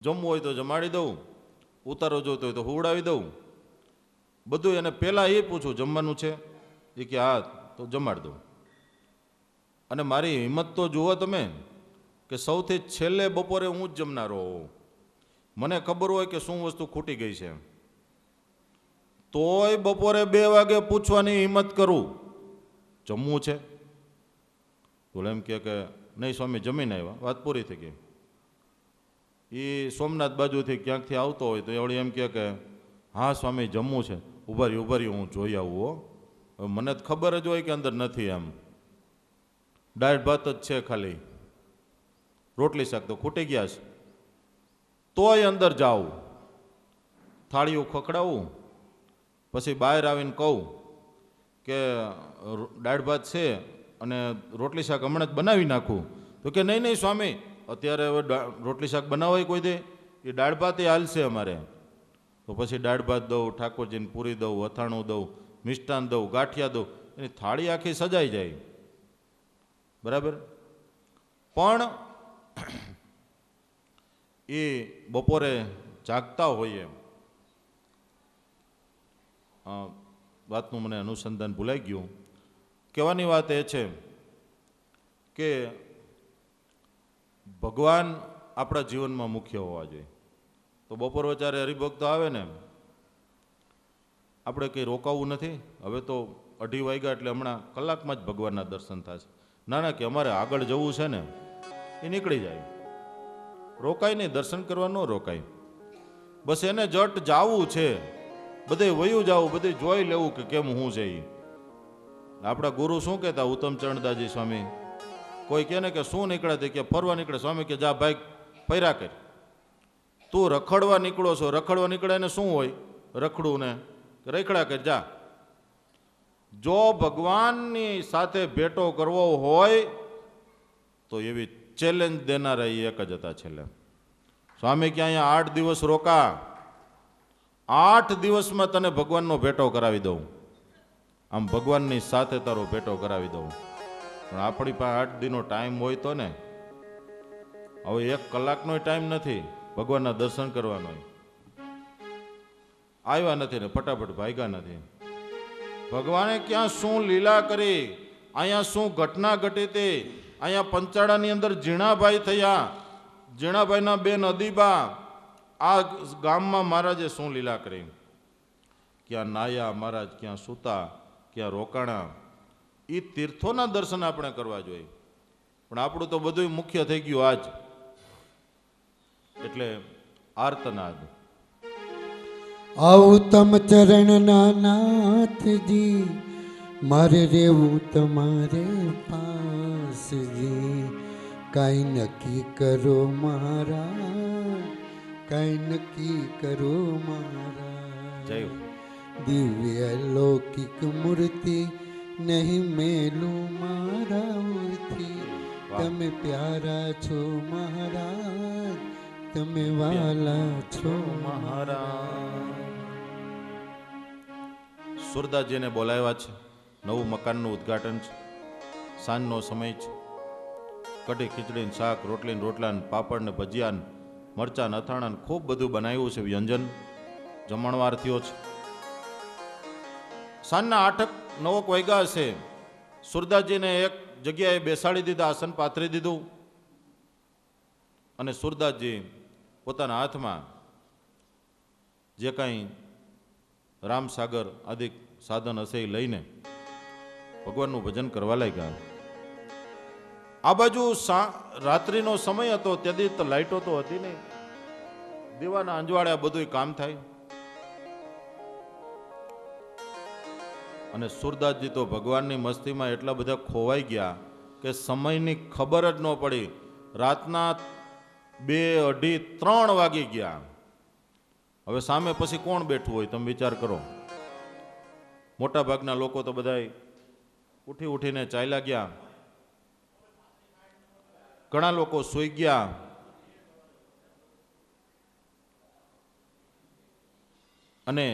જમવું હોય તો જમાડી દઉં, ઉતારો જોતો હોય તો હુવડાવી દઉં, બધું એને પહેલાં એ પૂછું જમવાનું છે, એ કે હા તો જમાડી દઉં. અને મારી હિંમત તો જુઓ તમે કે સૌથી છેલ્લે બપોરે હું જ જમનારો હોઉં. મને ખબર હોય કે શું વસ્તુ ખૂટી ગઈ છે, તોય બપોરે 2 વાગે પૂછવાની હિંમત કરું જમવું છે. બોલે એમ કે નહીં સ્વામી જમીને આવ્યા, વાત પૂરી થઈ ગઈ. એ સોમનાથ બાજુથી ક્યાંકથી આવતો હોય તો એવડી એમ કે હા સ્વામી જમવું છે, ઉભા રહ્યું હું જોઈ આવું હો. હવે મને જ ખબર જ હોય કે અંદર નથી, એમ દાળ ભાત જ છે ખાલી, રોટલી શાક તો ખૂટી ગયા છે. તોય અંદર જાઉં, થાળીઓ ખખડાવું, પછી બહાર આવીને કહું કે દાળ ભાત છે અને રોટલી શાક હમણાં જ બનાવી નાખું. તો કે નહીં સ્વામી અત્યારે હવે રોટલી શાક બનાવાય કોઈ દે, એ દાળ ભાત એ હાલશે અમારે. તો પછી દાળ ભાત દઉં, ઠાકોરજીને પૂરી દઉં, અથાણું દઉં, મિષ્ટાન દઉં, ગાંઠિયા દઉં, એની થાળી આખી સજાઈ જાય. બરાબર. પણ એ બપોરે જાગતા હોઈએ, વાતનું મને અનુસંધાન ભૂલાઈ ગયું. કહેવાની વાત એ છે કે ભગવાન આપણા જીવનમાં મુખ્ય હોવા જોઈએ. તો બપોર વચારે હરિભક્તો આવે ને, આપણે કંઈ રોકાવું નથી. હવે તો 2:30 વાગ્યા એટલે હમણાં કલાકમાં જ ભગવાનના દર્શન થશે. ના કે અમારે આગળ જવું છે ને, એ નીકળી જાય, રોકાય નહીં, દર્શન કરવા ન રોકાય. બસ એને જટ જાવું છે, બધે વયું જવું, બધે જોઈ લેવું કે કેમ હું છે. આપણા ગુરુ શું કહેતા ઉત્તમચરણદાસજી સ્વામી, કોઈ કહે ને કે શું નીકળે તે કે ફરવા નીકળે. સ્વામી કે જા ભાઈ ફર્યા કર, તું રખડવા નીકળો છો, રખડવા નીકળે ને શું હોય રખડું ને, રખડા કર જા. જો ભગવાનની સાથે ભેટો કરવો હોય તો એવી ચેલેન્જ દેનારા એ એક જ હતા છેલ્લે. સ્વામી કે અહીંયા 8 દિવસ રોકા, 8 દિવસમાં તને ભગવાનનો ભેટો કરાવી દઉં, આમ ભગવાનની સાથે તારો ભેટો કરાવી દઉં. પણ આપણી પાસે 8 દિનનો ટાઈમ હોય તો ને, હવે 1 કલાકનો ટાઈમ નથી ભગવાનના દર્શન કરવાનો. આવ્યા નથી ને ફટાફટ ભાગ્યા નથી. ભગવાને ક્યાં શું લીલા કરી, અહીંયા શું ઘટના ઘટી હતી. અહીંયા પંચાળાની અંદર ઝીણાભાઈ થયા, ઝીણાભાઈના બેન અદીબા, આ ગામમાં મહારાજે શું લીલા કરી. ક્યાં નાયા મહારાજ, ક્યાં સૂતા, ક્યાં રોકાણા. એ તીર્થોના દર્શન આપણે કરવા જોઈએ. પણ આપણું તો બધું મુખ્ય થઈ ગયું આજ, એટલે આર્તનાદ. આવું તમ ચરણના નાથજી, મારે રેવું તમારે પાસજી. કાંઈ નક્કી કરો મહારાજ, કાંઈ નક્કી કરો મહારાજ. દિવ્ય લૌકિક મૂર્તિ નહીં મેલું મારા મૂર્તિ. તમે પ્યારા છો મહારાજ, તમે વાલા છો મહારાજ. સુરદાસજીને બોલાવ્યા છે, નવું મકાનનું ઉદ્ઘાટન છે, સાંજનો સમય છે. કઢી ખીચડીને શાક, રોટલીને રોટલાને પાપડ ને ભજીયા, મરચાં અથાણા ખૂબ બધું બનાવ્યું છે, વ્યંજન જમણવાર થયો છે. સાંજના 8-9 વાગ્યા હશે. સુરદાસજીને એક જગ્યાએ બેસાડી દીધા, આસન પાથરી દીધું, અને સુરદાસજી પોતાના હાથમાં જે કાંઈ રામસાગર આદિ સાધન હશે એ લઈને ભગવાનનું ભજન કરવા લાગ્યા. આ બાજુ રાત્રિનો સમય હતો, ત્યાંથી તો લાઇટો તો હતી નહીં, દીવાના અંજવાળે આ બધું કામ થાય. અને સુરદાસજી તો ભગવાનની મસ્તીમાં એટલા બધા ખોવાઈ ગયા કે સમયની ખબર જ ન પડી. રાતના 2, 2:30, 3 વાગી ગયા. હવે સામે પછી કોણ બેઠું હોય તમે વિચાર કરો. મોટા ભાગના લોકો તો બધા ઉઠીને ચાલ્યા ગયા, ઘણા લોકો સૂઈ ગયા. અને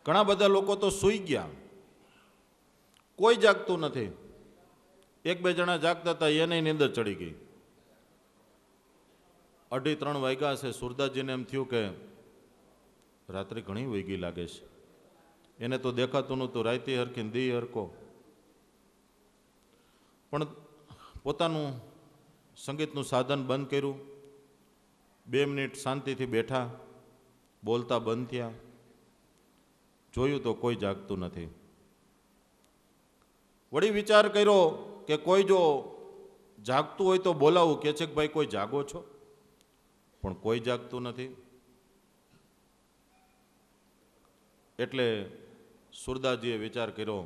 ઘણા બધા લોકો તો સૂઈ ગયા, કોઈ જાગતું નથી. 1-2 જણા જાગતા હતા, એને નીંદર ચડી ગઈ. 2:30 વાગ્યા છે. સુરદાસજીને એમ થયું કે રાત્રે ઘણી વૈગી લાગે છે. એને તો દેખાતું નહોતું, રાતે હરખી દી હરકો. પણ પોતાનું સંગીતનું સાધન બંધ કર્યું. 2 મિનિટ શાંતિથી બેઠા, બોલતા બંધ થયા. જોયું તો કોઈ જાગતું નથી. વળી વિચાર કર્યો કે કોઈ જો જાગતું હોય તો બોલાવું. કે છે કે ભાઈ કોઈ જાગો છો? પણ કોઈ જાગતું નથી. એટલે સુરદાસજીએ વિચાર કર્યો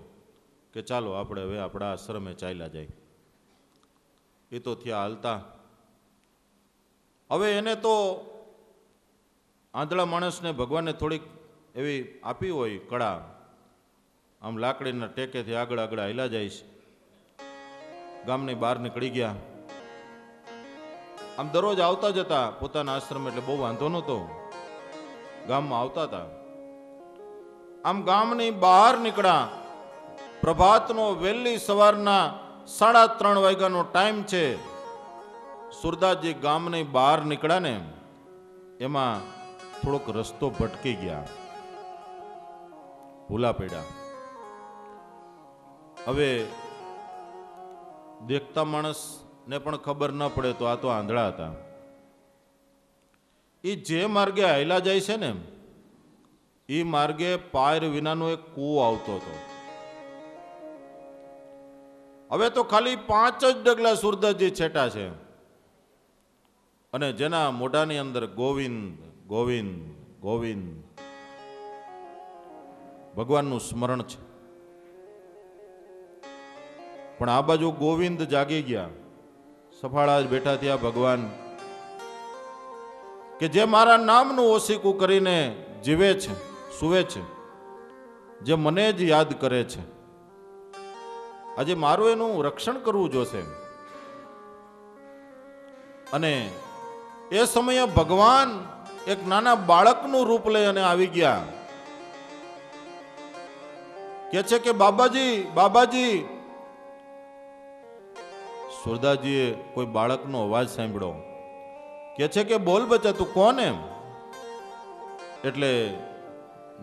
કે ચાલો આપણે હવે આપણા આશ્રમે ચાલ્યા જાય. એ તો થયા હાલતા. હવે એને તો આંધળા માણસને ભગવાને થોડીક એવી આપી હોય કળા, આમ લાકડીના ટેકેથી આગળ આગળ હાલ્યા જાય છે. ગામની બહાર નીકળી ગયા. આમ દરરોજ આવતા જતા પોતાના આશ્રમ, એટલે બહુ વાંધો નહોતો, ગામમાં આવતા હતા. આમ ગામની બહાર નીકળ્યા. પ્રભાતનો વહેલી સવારના 3:30 વાગ્યાનો ટાઈમ છે. સુરદાસજી ગામની બહાર નીકળ્યા ને એમાં થોડોક રસ્તો ભટકી ગયા, ભૂલા પડ્યા. હવે દેખતા માણસને પણ ખબર ન પડે તો આ તો આંધળા હતા. એ જે માર્ગે હાલ્યા જાય છે ને એ માર્ગે પાર વિનાનો એક કૂવો આવતો હતો. હવે તો ખાલી 5 જ ડગલા સુરદાસજી છેટા છે અને જેના મોઢાની અંદર ગોવિંદ ગોવિંદ ગોવિંદ ભગવાનનું સ્મરણ છે. પણ આ બાજુ ગોવિંદ જાગી ગયા, સફાળા જ બેઠા થયા. ભગવાન કે જે મારા નામનું ઓસીકું કરીને જીવે છે, સુવે છે, જે મને જ યાદ કરે છે, આજે મારું એનું રક્ષણ કરવું જોશે. અને એ સમયે ભગવાન એક નાના બાળકનું રૂપ લઈ અને આવી ગયા. કે છે કે બાબાજી બાબાજી. સુરદાસજીએ કોઈ બાળકનો અવાજ સાંભળ્યો. કે છે કે બોલ બચ્ચા, તું કોણ એમ? એટલે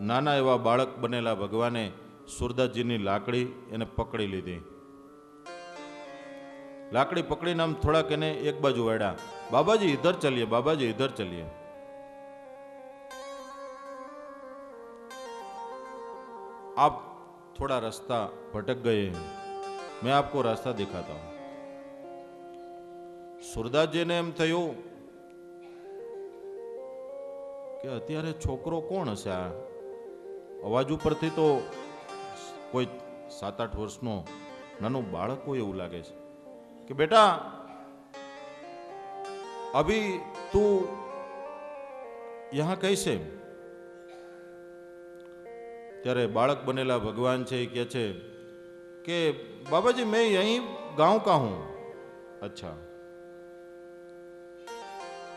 નાના એવા બાળક બનેલા ભગવાને સુરદાસજીની લાકડી એને પકડી લીધી. લાકડી પકડીને આમ થોડાક એને એક બાજુ વાળ્યા. બાબાજી ઇધર ચલીએ, બાબાજી ઇધર ચલીએ. आप थोड़ा रास्ता भटक गए, मैं आपको रास्ता दिखाता हूं. સુરદાસજીને એમ થયું કે અત્યારે છોકરો કોણ હશે? આ અવાજ ઉપરથી તો કોઈ 7-8 વર્ષનો નાનું બાળક હોય એવું લાગે છે. કે બેટા અભી તું યહાં કૈસે? ત્યારે બાળક બનેલા ભગવાન છે એ કહે છે કે બાબાજી મેં યહીં ગાંવ કા હું. અચ્છા,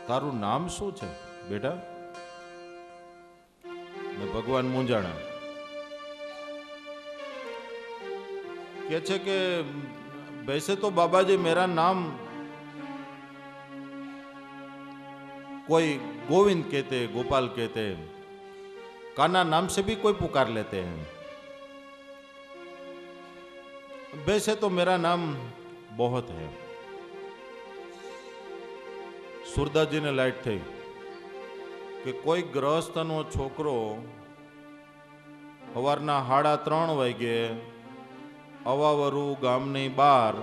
તારું નામ શું છે બેટા? ને ભગવાન મૂંઝાણા. કહે છે કે वैसे तो बाबा जी मेरा नाम कोई गोविंद कहते, गोपाल कहते, कान्हा नाम से भी कोई पुकार लेते हैं. वैसे तो मेरा नाम बहुत है. સુરદાસજી ને લાઈટ થઈ કે કોઈ ગ્રહસ્થનો છોકરો સવારના 3:30 વાગે અવાવરું ગામની બહાર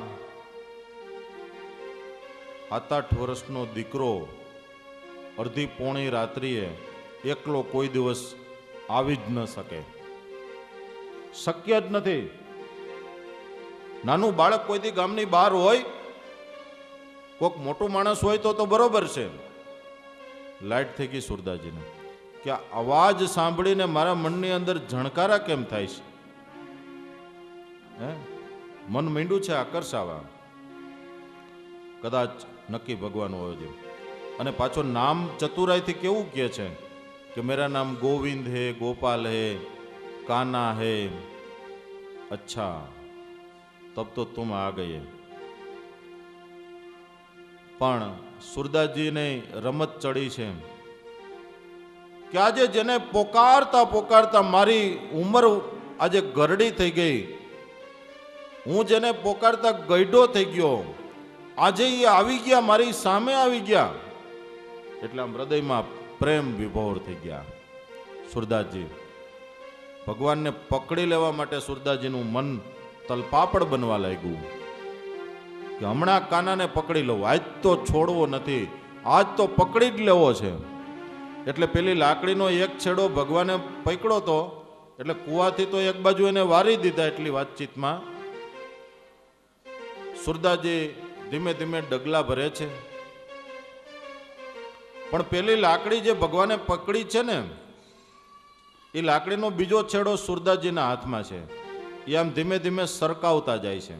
7-8 વર્ષનો દીકરો અડધી પોણી રાત્રિએ એકલો કોઈ દિવસ આવી જ ન શકે. શક્ય જ નથી. નાનું બાળક કોઈ દી ગામની બહાર હોય, કોઈક મોટું માણસ હોય તો બરોબર છે. લાઈટ થઈ ગઈ સુરદાસજીને કે અવાજ સાંભળીને મારા મનની અંદર ઝણકારા કેમ થાય છે? મન માંડ્યું છે આકર્ષાવા. કદાચ નક્કી ભગવાન હોય છે. અને પાછો નામ ચતુરાઈથી કેવું કહે છે કે મેરા નામ ગોવિંદ હે, ગોપાલ હે, કાના હે. અચ્છા, તબ તો તુમ આ ગયે. પણ સુરદાસજીને રમત ચડી છે કે આજે જેને પોકારતા પોકારતા મારી ઉંમર આજે ગરડી થઈ ગઈ, હું જેને પોકારતા ગઈઢો થઈ ગયો, આજે એ આવી ગયા, મારી સામે આવી ગયા. એટલે આમ હૃદયમાં પ્રેમ વિભોર થઈ ગયા. સુરદાસજી ભગવાનને પકડી લેવા માટે સુરદાસજીનું મન તલપાપડ બનવા લાગ્યું કે હમણાં કાનાને પકડી લઉં, આજ તો છોડવો નથી, આજ તો પકડી જ લેવો છે. એટલે પેલી લાકડીનો એક છેડો ભગવાને પકડ્યો તો એટલે કુવાથી તો એક બાજુ એને વારી દીધા. એટલી વાતચીતમાં સુરદાસજી ધીમે ધીમે ડગલા ભરે છે, પણ પેલી લાકડી જે ભગવાને પકડી છે ને, એ લાકડીનો બીજો છેડો સુરદાસજીના હાથમાં છે. એ આમ ધીમે ધીમે સરકાવતા જાય છે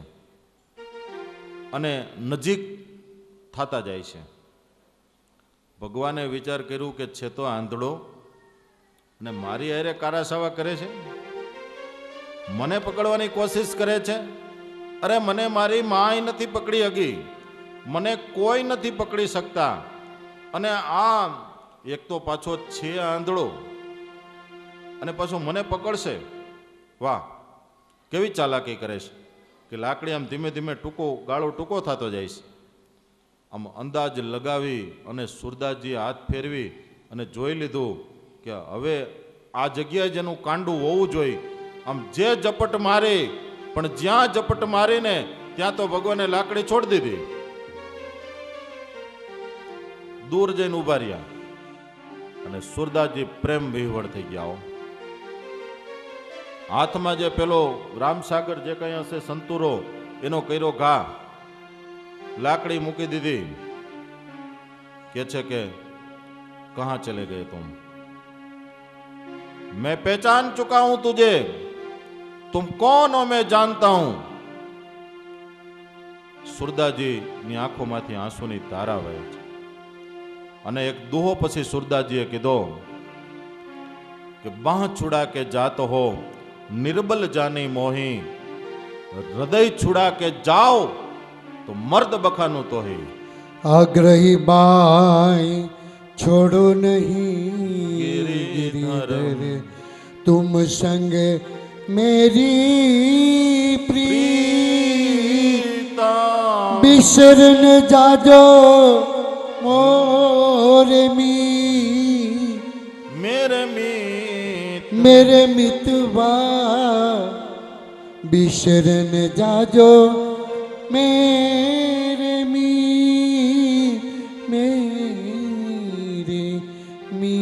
અને નજીક થતા જાય છે. ભગવાને વિચાર કર્યું કે છે તો આંધળો અને મારી હારે કારાસાવા કરે છે, મને પકડવાની કોશિશ કરે છે. અરે મને મારી માય નથી પકડી હગી, મને કોઈ નથી પકડી શકતા, અને આ એક તો પાછો છે આંધળો અને પાછો મને પકડશે. વાહ, કેવી ચાલાકી કરે છે કે લાકડી આમ ધીમે ધીમે ગાળો ટૂંકો થતો જાય છે. આમ અંદાજ લગાવી અને સુરદાસજીએ હાથ ફેરવી અને જોઈ લીધું કે હવે આ જગ્યાએ જેનું કાંડું હોવું જોઈએ. આમ જે ઝપટ મારી, પણ જ્યાં ઝપટ મારીને ત્યાં તો ભગવાને લાકડી છોડી દીધી, દૂર જઈને ઉભા રહ્યા અને સુરદાસજી પ્રેમ વિહવળ થઈ ગયા. હાથમાં જે પેલો રામસાગર જે કઈ હશે સંતુરો એનો કર્યો ઘા, લાકડી મૂકી દીધી. કે છે કે કહા ચલે ગયે તુમ, मैं पहचान चुका हूं तुझे, तुम कौन हो मैं जानता हूं. સુરદાસજી ની આંખોમાંથી આંસુની ધારા વહે છે અને એક દુહો પછી સુરદાસજીએ કીધો કે બાહ છુડા કે જાત હો નિર્બલ જાની મોહી, હૃદય છુડા કે જાઓ તો મર્દ બખાનું તો હી. આગ્રહી બાઈ છોડો નહીં गिरिधर, तुम संग मेरी प्रीता, बिसर न जाजो मोरे मी, मेरे मितवा, बिसर न जाजो मेरे मी, मेरे मी,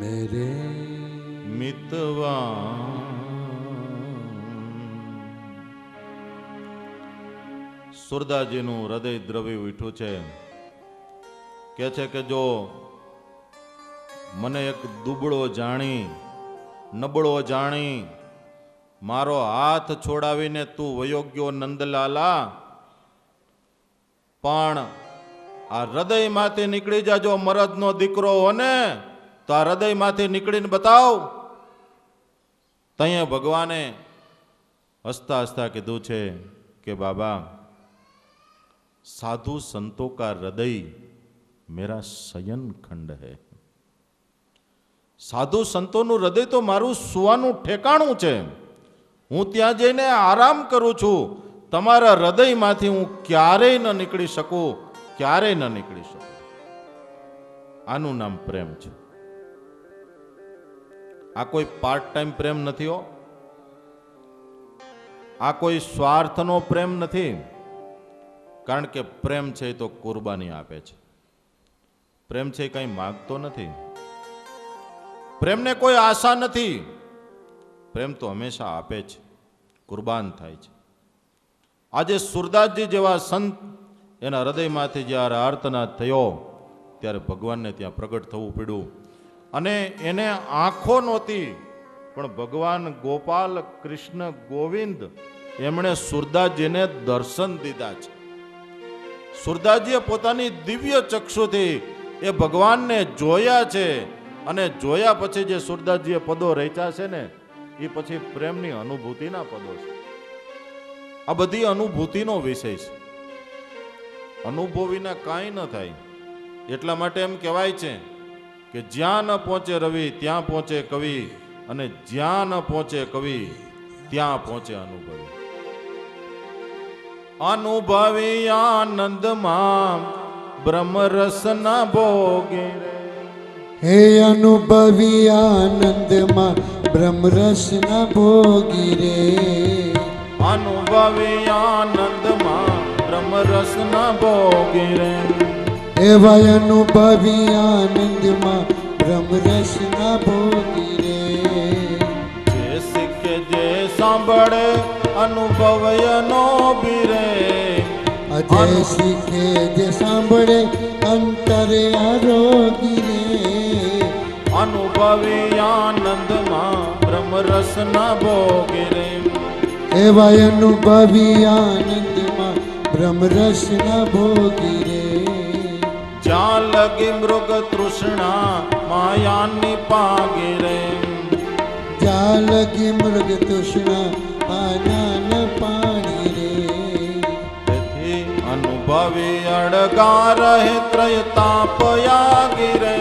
मेरे મિતવા. સુરદાસજીનું હૃદય દ્રવી ઉઠ્યું છે. કે છે કે જો મને એક દુબળો જાણી, નબળો જાણી મારો હાથ છોડાવીને તું વયોગ્યો નંદલાલા, પણ આ હૃદયમાંથી નીકળી જાજો. મરદનો દીકરો હો ને તો આ હૃદયમાંથી નીકળીને બતાવ. તઈએ ભગવાને હસતા હસતા કીધું છે કે બાબા, साधु संतों का हृदय मेरा शयन खंड है. સાધુ સંતોનું હૃદય તો મારું સુવાનું ઠેકાણું છે. હું ત્યાં જઈને આરામ કરું છું. તમારા હૃદયમાંથી હું ક્યારેય ન નીકળી શકું, ક્યારેય ન નીકળી શકું. આનું નામ પ્રેમ છે. આ કોઈ પાર્ટ ટાઈમ પ્રેમ નથી હો. આ કોઈ સ્વાર્થનો પ્રેમ નથી. કારણ કે પ્રેમ છે એ તો કુરબાની આપે છે. પ્રેમ છે એ કંઈ માગતો નથી. પ્રેમને કોઈ આશા નથી. પ્રેમ તો હંમેશા આપે છે, કુરબાન થાય છે. આજે સુરદાસજી જેવા સંત એના હૃદયમાંથી જ્યારે આર્તનાદ થયો ત્યારે ભગવાનને ત્યાં પ્રગટ થવું પડ્યું. અને એને આંખો નહોતી, પણ ભગવાન ગોપાલ કૃષ્ણ ગોવિંદ એમણે સુરદાસજીને દર્શન દીધા છે. સુરદાસજીએ પોતાની દિવ્ય ચક્ષુથી એ ભગવાનને જોયા છે. અને જોયા પછી જે સુરદાસજીએ પદો રચ્યા છે ને, એ પછી પ્રેમની અનુભૂતિના પદો છે. આ બધી અનુભૂતિનો વિષય છે. અનુભવીને કાંઈ ન થાય. એટલા માટે એમ કહેવાય છે કે જ્યાં ન પહોંચે રવિ ત્યાં પહોંચે કવિ, અને જ્યાં ન પહોંચે કવિ ત્યાં પહોંચે અનુભવી. અનુભવી આનંદમાં બ્રહ્મરસના ભોગે રે. હે અનુભવી આનંદમાં બ્રહ્મરસના ભોગી રે. અનુભવી આનંદમાં બ્રહ્મરસના ભોગે રે. એવા અનુભવી આનંદમાં બ્રહ્મરસના ભોગી રે. જે શીખે જે સાંભળે અનુભવયનો બીરે. અજય શીખે જે સાંભળે અંતરે આરોગી રે. અનુભવી આનંદમાં બ્રહ્મરસના ભોગે રે. એવા અનુભવી આનંદમાં બ્રહ્મરસના ભોગી રે. જ્યાં લગી મૃગ તૃષ્ણા માયાની પાગે રે. જ્યાં લગી મૃગ તૃષ્ણા પાનાન પાણી રે. તેથી અનુભવી અડગા રહે ત્રય તાપયાગી રે.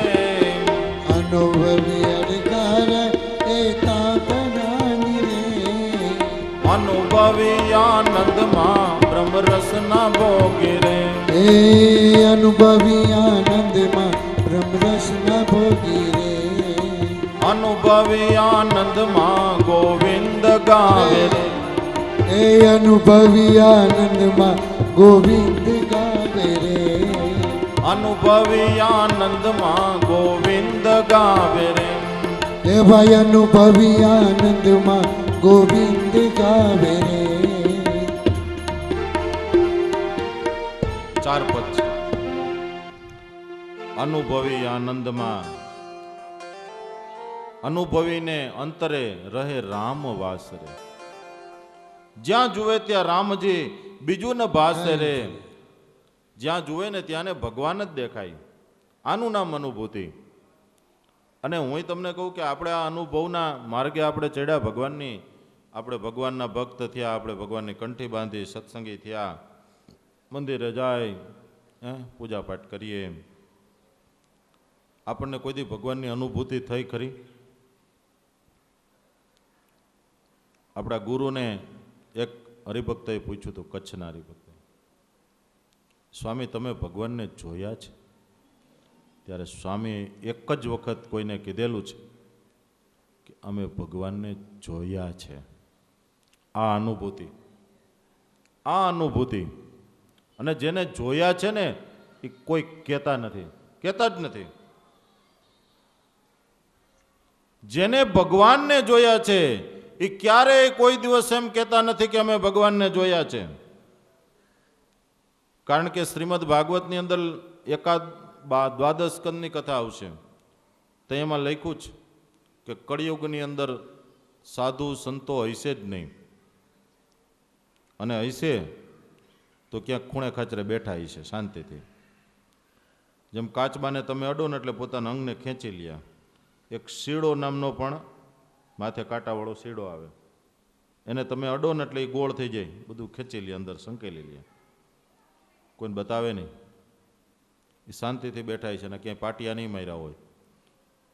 અનુભવી અડગાર એ તાપનાની રે. અનુભવી આનંદમાં બ્રહ્મરસના ભોગે રે. એ અનુભવી આનંદમાં બ્રહ્મરસના ભોગી રે. અનુભવી આનંદમાં ગોવિંદ ગાવે રે. એ અનુભવી આનંદમાં ગોવિંદ ગાવે રે. અનુભવી આનંદમાં ગોવિંદ ગાવે રે. એ ભાઈ અનુભવી આનંદમાં ગોવિંદ ગાવે રે. ચાર પદ છે. અનુભવી આનંદમાં, અનુભવીને અંતરે રહે રામ વાસ રે. જ્યાં જુએ ત્યાં રામજી બીજું ને ભાસે રે. જ્યાં જુએ ને ત્યાં ભગવાન જ દેખાય. આનું નામ અનુભૂતિ. અને હું તમને કહું કે આપણે આ અનુભવના માર્ગે આપણે ચડ્યા ભગવાનની, આપણે ભગવાનના ભક્ત થયા, આપણે ભગવાનની કંઠી બાંધી સત્સંગી થયા, મંદિરે જાય, પૂજા પાઠ કરીએ, આપણને કોઈ દી ભગવાનની અનુભૂતિ થઈ ખરી? આપણા ગુરુને એક હરિભક્તએ પૂછ્યું હતું, કચ્છના હરિભક્તે, સ્વામી તમે ભગવાનને જોયા છે? ત્યારે સ્વામી એક જ વખત કોઈને કીધેલું છે કે અમે ભગવાનને જોયા છે. આ અનુભૂતિ, આ અનુભૂતિ. અને જેને જોયા છે ને એ કોઈ કહેતા નથી, કહેતા જ નથી. જેને ભગવાનને જોયા છે એ ક્યારેય કોઈ દિવસ એમ કહેતા નથી કે અમે ભગવાનને જોયા છે. કારણ કે શ્રીમદ ભાગવતની અંદર એકાદ દ્વાદશ સ્કંદની કથા આવશે, તો એમાં લખ્યું છે કે કળિયુગની અંદર સાધુ સંતો હશે જ નહીં, અને હશે તો ક્યાંક ખૂણે ખાચરે બેઠા હશે શાંતિથી. જેમ કાચબાને તમે અડો ને એટલે પોતાના અંગને ખેંચી લે. એક શીડો નામનો પણ માથે કાંટાવાળો શીડો આવે, એને તમે અડો ને એટલે એ ગોળ થઈ જાય, બધું ખેંચી લે, અંદર સંકેલી લે, કોઈને બતાવે નહીં. એ શાંતિથી બેઠા છે ને ક્યાંય પાટિયા નહીં માર્યા હોય.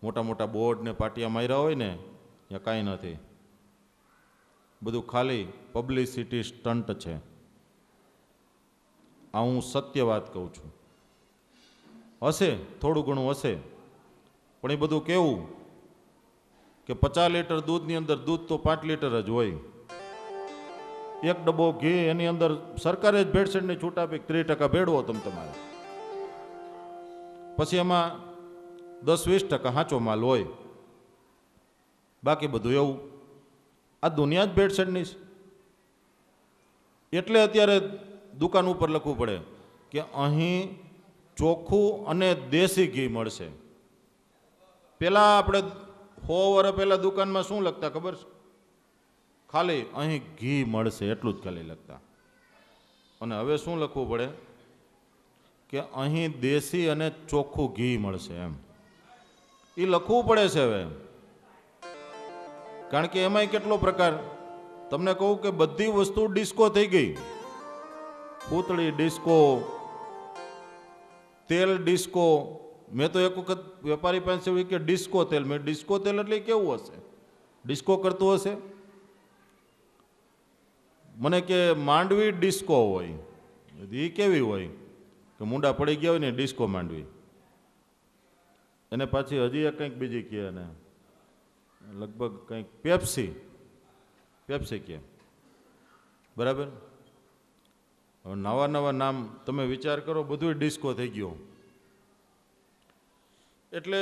મોટા મોટા બોર્ડ ને પાટિયા માર્યા હોય ને ત્યાં કાંઈ નથી, બધું ખાલી પબ્લિસિટી સ્ટન્ટ છે. આ હું સત્ય વાત કહું છું. હશે થોડું ઘણું હશે, પણ એ બધું કેવું કે 50 લીટર દૂધની અંદર દૂધ તો 5 લીટર જ હોય. એક ડબ્બો ઘી એની અંદર સરકારે જ ભેળસેળની છૂટ આપી 30% ભેળવો તમારે, પછી એમાં 10-20% સાચો માલ હોય, બાકી બધું એવું. આ દુનિયા જ ભેળસેળની છે. એટલે અત્યારે દુકાન ઉપર લખવું પડે કે અહીં ચોખ્ખું અને દેશી ઘી મળશે. પેલા આપણે 100 વર્ષ પહેલા દુકાનમાં શું લખતા ખબર છે? ખાલી અહીં ઘી મળશે એટલું જ ખાલી લખતા. અને હવે શું લખવું પડે કે અહીં દેશી અને ચોખ્ખું ઘી મળશે, એમ એ લખવું પડે છે હવે. કારણ કે એમાંય કેટલો પ્રકાર. તમને કહું કે બધી વસ્તુ ડિસ્કો થઈ ગઈ. પૂતળી ડિસ્કો, તેલ ડિસ્કો, મેં તો એક વખત વેપારી પાસે એવું કે ડિસ્કો તેલ, મેં ડિસ્કો તેલ એટલે કેવું હશે, ડિસ્કો કરતું હશે? મને કે માંડવી ડિસ્કો હોય, એ કેવી હોય કે મુંડા પડી ગયા હોય ને ડિસ્કો માંડવી. એને પાછી હજી એક કંઈક બીજી કહે, ને લગભગ કંઈક પેપ્સી, પેપ્સી કહે, બરાબર. હવે નવા નવા નામ તમે વિચાર કરો, બધું ડિસ્કો થઈ ગયો. એટલે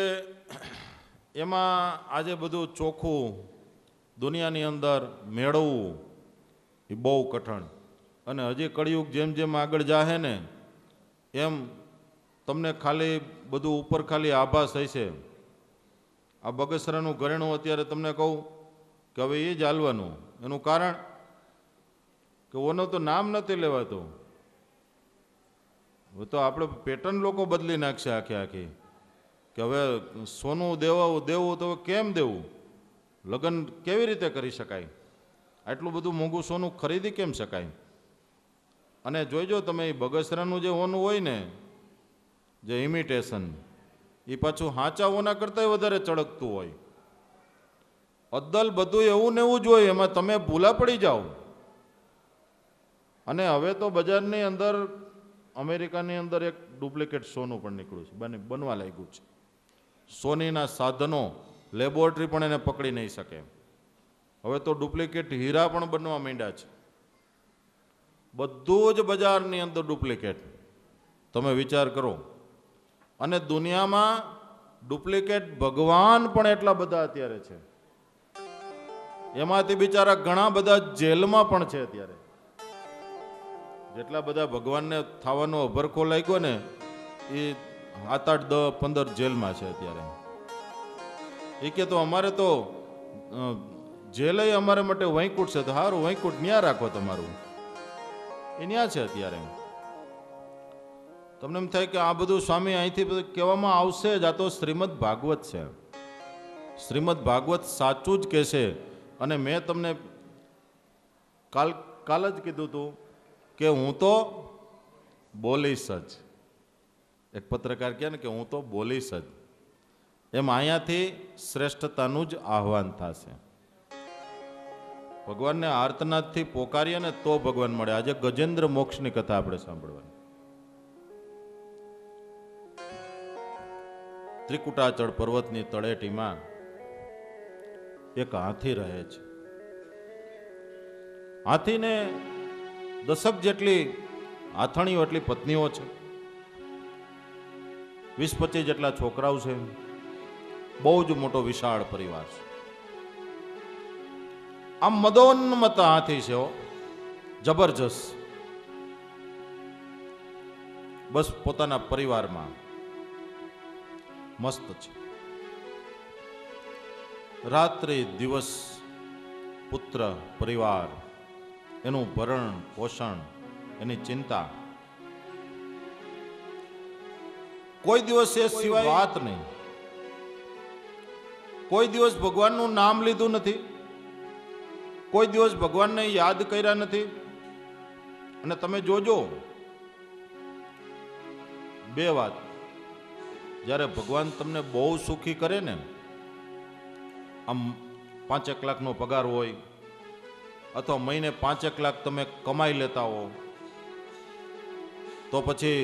એમાં આજે બધું ચોખ્ખું દુનિયાની અંદર મેળવવું એ બહુ કઠણ. અને હજી કળિયુગ જેમ જેમ આગળ જાહે ને એમ તમને ખાલી બધું ઉપર ખાલી આભાસ હશે. આ બગસરાનું ઘરેણું અત્યારે તમને કહું કે હવે એ જ હાલવાનું. એનું કારણ કે ઓનું તો નામ નથી લેવાતું. હવે તો આપણે પેટર્ન લોકો બદલી નાખશે આખે આખી, કે હવે સોનું દેવું તો કેમ દેવું, લગ્ન કેવી રીતે કરી શકાય, આટલું બધું મોંઘું સોનું ખરીદી કેમ શકાય. અને જોઈજો તમે એ બગસરાનું જે હોનું હોય ને, જે ઇમિટેશન, એ પાછું હાચા હોના કરતાં વધારે ચળકતું હોય. અદ્દલ બધું એવું ને એવું જ હોય, એમાં તમે ભૂલા પડી જાઓ. અને હવે તો બજારની અંદર અમેરિકાની અંદર એક ડુપ્લિકેટ સોનું પણ નીકળ્યું છે, બનવા લાગ્યું છે. સોનીના સાધનો, લેબોરેટરી પણ એને પકડી નહીં શકે. હવે તો ડુપ્લિકેટ હીરા પણ બનવા માંડ્યા છે. બધું જ બજારની અંદર ડુપ્લિકેટ. તમે વિચાર કરો. અને દુનિયામાં ડુપ્લિકેટ ભગવાન પણ એટલા બધા અત્યારે છે. એમાંથી બિચારા ઘણા બધા જેલમાં પણ છે અત્યારે. જેટલા બધા ભગવાનને થવાનો અભરખો લાગ્યો ને, એ 7, 8, 10, 15 જેલમાં છે અત્યારે. એ કે તો અમારે તો જેલ અમારા માટે વૈકુંઠ છે, તો સારું વૈકુંઠ ન્યા રાખો તમારું, એ ન્યા છે અત્યારે. તમને એમ થાય કે આ બધું સ્વામી અહીંથી બધું કહેવામાં આવશે જ. આ તો શ્રીમદ ભાગવત છે. શ્રીમદ ભાગવત સાચું જ કહેશે. અને મેં તમને કાલ જ કીધું હતું કે હું તો બોલીશ જ. એક પત્રકાર કહે ને કે હું તો બોલીશ જ. એમ અહીંયાથી શ્રેષ્ઠતાનું જ આહવાન થશે. ભગવાનને આર્તનાદથી પોકારીએ ને તો ભગવાન મળે. આજે ગજેન્દ્ર મોક્ષની કથા આપણે સાંભળવાની. ત્રિકુટાચળ પર્વતની તળેટીમાં એક હાથી રહે છે. હાથીને 10 જેટલી હાથણીઓ એટલી પત્નીઓ છે, 20-25 જેટલા છોકરાઓ છે. બહુ જ મોટો વિશાળ પરિવાર છે. આમ મદોન્મત હાથી છે, જબરજસ્ત. બસ પોતાના પરિવારમાં મસ્ત છે. રાત્રે દિવસ પુત્ર પરિવાર, એનું ભરણ પોષણ, એની ચિંતા. કોઈ દિવસ એ સિવાય વાત નહીં. કોઈ દિવસ ભગવાનનું નામ લીધું નથી, કોઈ દિવસ ભગવાનને યાદ કર્યા નથી. અને તમે જોજો 2 વાત. જ્યારે ભગવાન તમને બહુ સુખી કરે ને, આમ 5 લાખનો પગાર હોય અથવા મહિને 5 લાખ તમે કમાઈ લેતા હો, તો પછી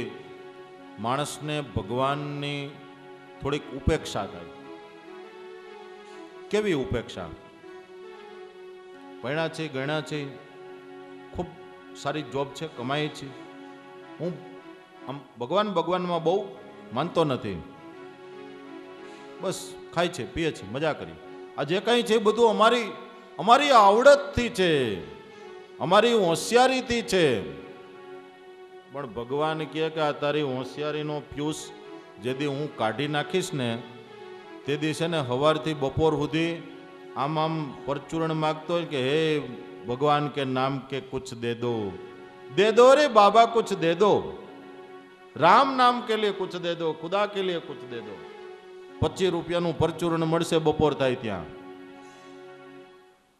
માણસને ભગવાનની થોડીક ઉપેક્ષા થાય. કેવી ઉપેક્ષા? ભણ્યા છે, ગણ્યા છે, ખૂબ સારી જોબ છે, કમાઈ છે. હું આમ ભગવાનમાં બહુ માનતો નથી. બસ ખાય છે, પીએ છે, મજા કરી. આ જે કંઈ છે બધું અમારી આવડતથી છે, અમારી હોશિયારીથી છે. પણ ભગવાન કહે કે આ તારી હોશિયારીનો ફ્યુઝ જે દી હું કાઢી નાખીશ ને, તે દિવસે ને સવારથી બપોર સુધી આમ પરચૂરણ માગતો હોય કે હે ભગવાન કે નામ કે કુછ દે દો રે બાબા કુછ દે દો, રામ નામ કે લીએ કુછ દે દો, ખુદા કે લીએ કુછ દે દો. 25 રૂપિયાનું પરચૂરણ મળશે બપોર થાય ત્યાં.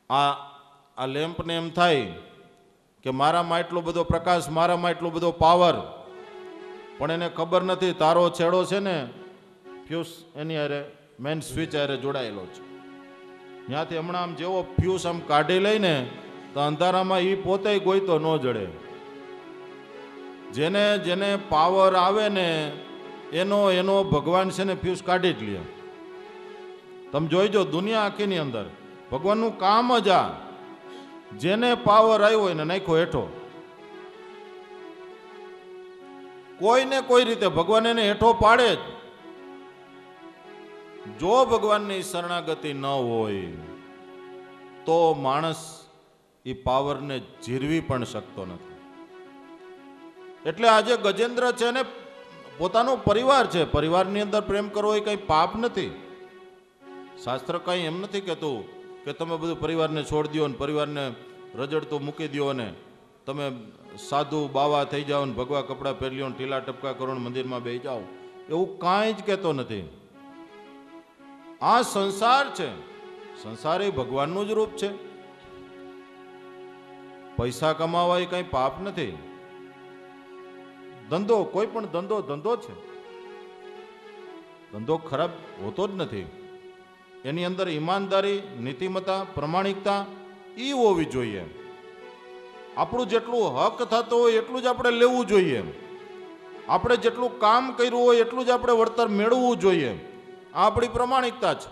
આ લેમ્પને એમ થાય કે મારામાં એટલો બધો પ્રકાશ, મારામાં એટલો બધો પાવર, પણ એને ખબર નથી તારો છેડો છે ને ફ્યુઝ એની હારે મેઇન સ્વિચ હારે જોડાયેલો છે. ત્યાંથી હમણાં આમ જેવો ફ્યુઝ આમ કાઢી લઈને તો અંધારામાં એ પોતે ગોઈતો ન જડે. જેને જેને પાવર આવે ને એનો ભગવાન છે ને ફ્યુઝ કાઢી જ લે. તમે જોઈજો દુનિયા આખીની અંદર ભગવાનનું કામ જ આ, જેને પાવર આવ્યો એને નાખ્યો હેઠો. કોઈને કોઈ રીતે ભગવાન એને હેઠો પાડે જ. જો ભગવાનની શરણાગતિ ન હોય તો માણસ એ પાવરને જીરવી પણ શકતો નથી. એટલે આજે ગજેન્દ્ર છે ને પોતાનો પરિવાર છે, પરિવારની અંદર પ્રેમ કરવો એ કંઈ પાપ નથી. શાસ્ત્ર કંઈ એમ નથી કહેતું કે તમે બધું પરિવારને છોડી દો ને પરિવારને રજડતું મૂકી દો ને તમે સાધુ બાવા થઈ જાઓ ને ભગવા કપડાં પહેરી લો ને ઢીલા ટપકા કરો ને મંદિરમાં બેસી જાઓ, એવું કાંઈ જ કહેતો નથી. આ સંસાર છે, સંસાર એ ભગવાનનું જ રૂપ છે. પૈસા કમાવા એ કંઈ પાપ નથી. ધંધો, કોઈ પણ ધંધો છે, ધંધો ખરાબ હોતો જ નથી. એની અંદર ઈમાનદારી, નીતિમત્તા, પ્રમાણિકતા એ હોવી જોઈએ. આપણું જેટલું હક થતો હોય એટલું જ આપણે લેવું જોઈએ. આપણે જેટલું કામ કર્યું હોય એટલું જ આપણે વળતર મેળવવું જોઈએ. આ આપણી પ્રમાણિકતા છે.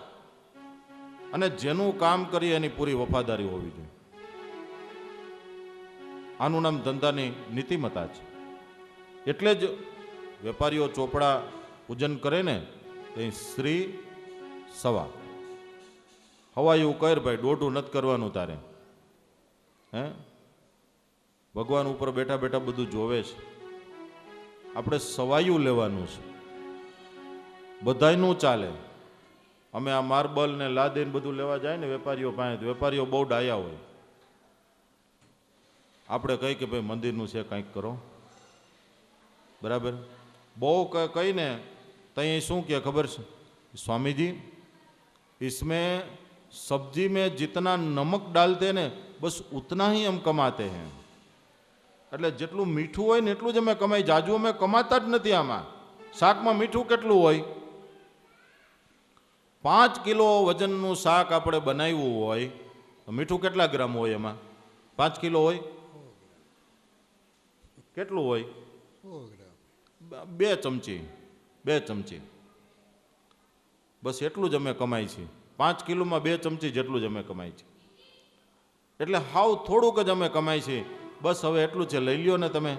અને જેનું કામ કરીએ એની પૂરી વફાદારી હોવી જોઈએ. આનું નામ ધંધાની નીતિમત્તા છે. એટલે જ વેપારીઓ ચોપડા પૂજન કરે ને એ શ્રી સવા હવાયું કર ભાઈ, દોઢું નથી કરવાનું તારે. હે ભગવાન ઉપર બેઠા બેઠા બધું જોવે છે. આપણે સવાયું લેવાનું છે. બધાયનું ચાલે. અમે આ માર્બલ ને લાદીને બધું લેવા જાય ને વેપારીઓ પાસે, વેપારીઓ બહુ ડાયા હોય. આપણે કહી કે ભાઈ મંદિરનું છે કંઈક કરો, બરાબર. બહુ કહીને તઈ શું કહે ખબર છે, स्वामी जी इसमें सब्जी में जितना नमक डालते ने बस उतना ही हम कमाते हैं. એટલે જેટલું મીઠું હોય ને એટલું જ અમે કમાઈ, જાજુ અમે કમાતા જ નથી. આમાં શાકમાં મીઠું કેટલું હોય? 5 કિલો વજનનું શાક આપણે બનાવ્યું હોય તો મીઠું કેટલા ગ્રામ હોય? એમાં 5 કિલો હોય, કેટલું હોય? 2 ચમચી, 2 ચમચી, બસ એટલું જ અમે કમાઈ છીએ. 5 કિલોમાં 2 ચમચી જેટલું જ અમે કમાઈ છીએ. એટલે હાવ થોડુંક જ અમે કમાઈ છીએ. બસ હવે એટલું છે, લઈ લ્યો ને તમે.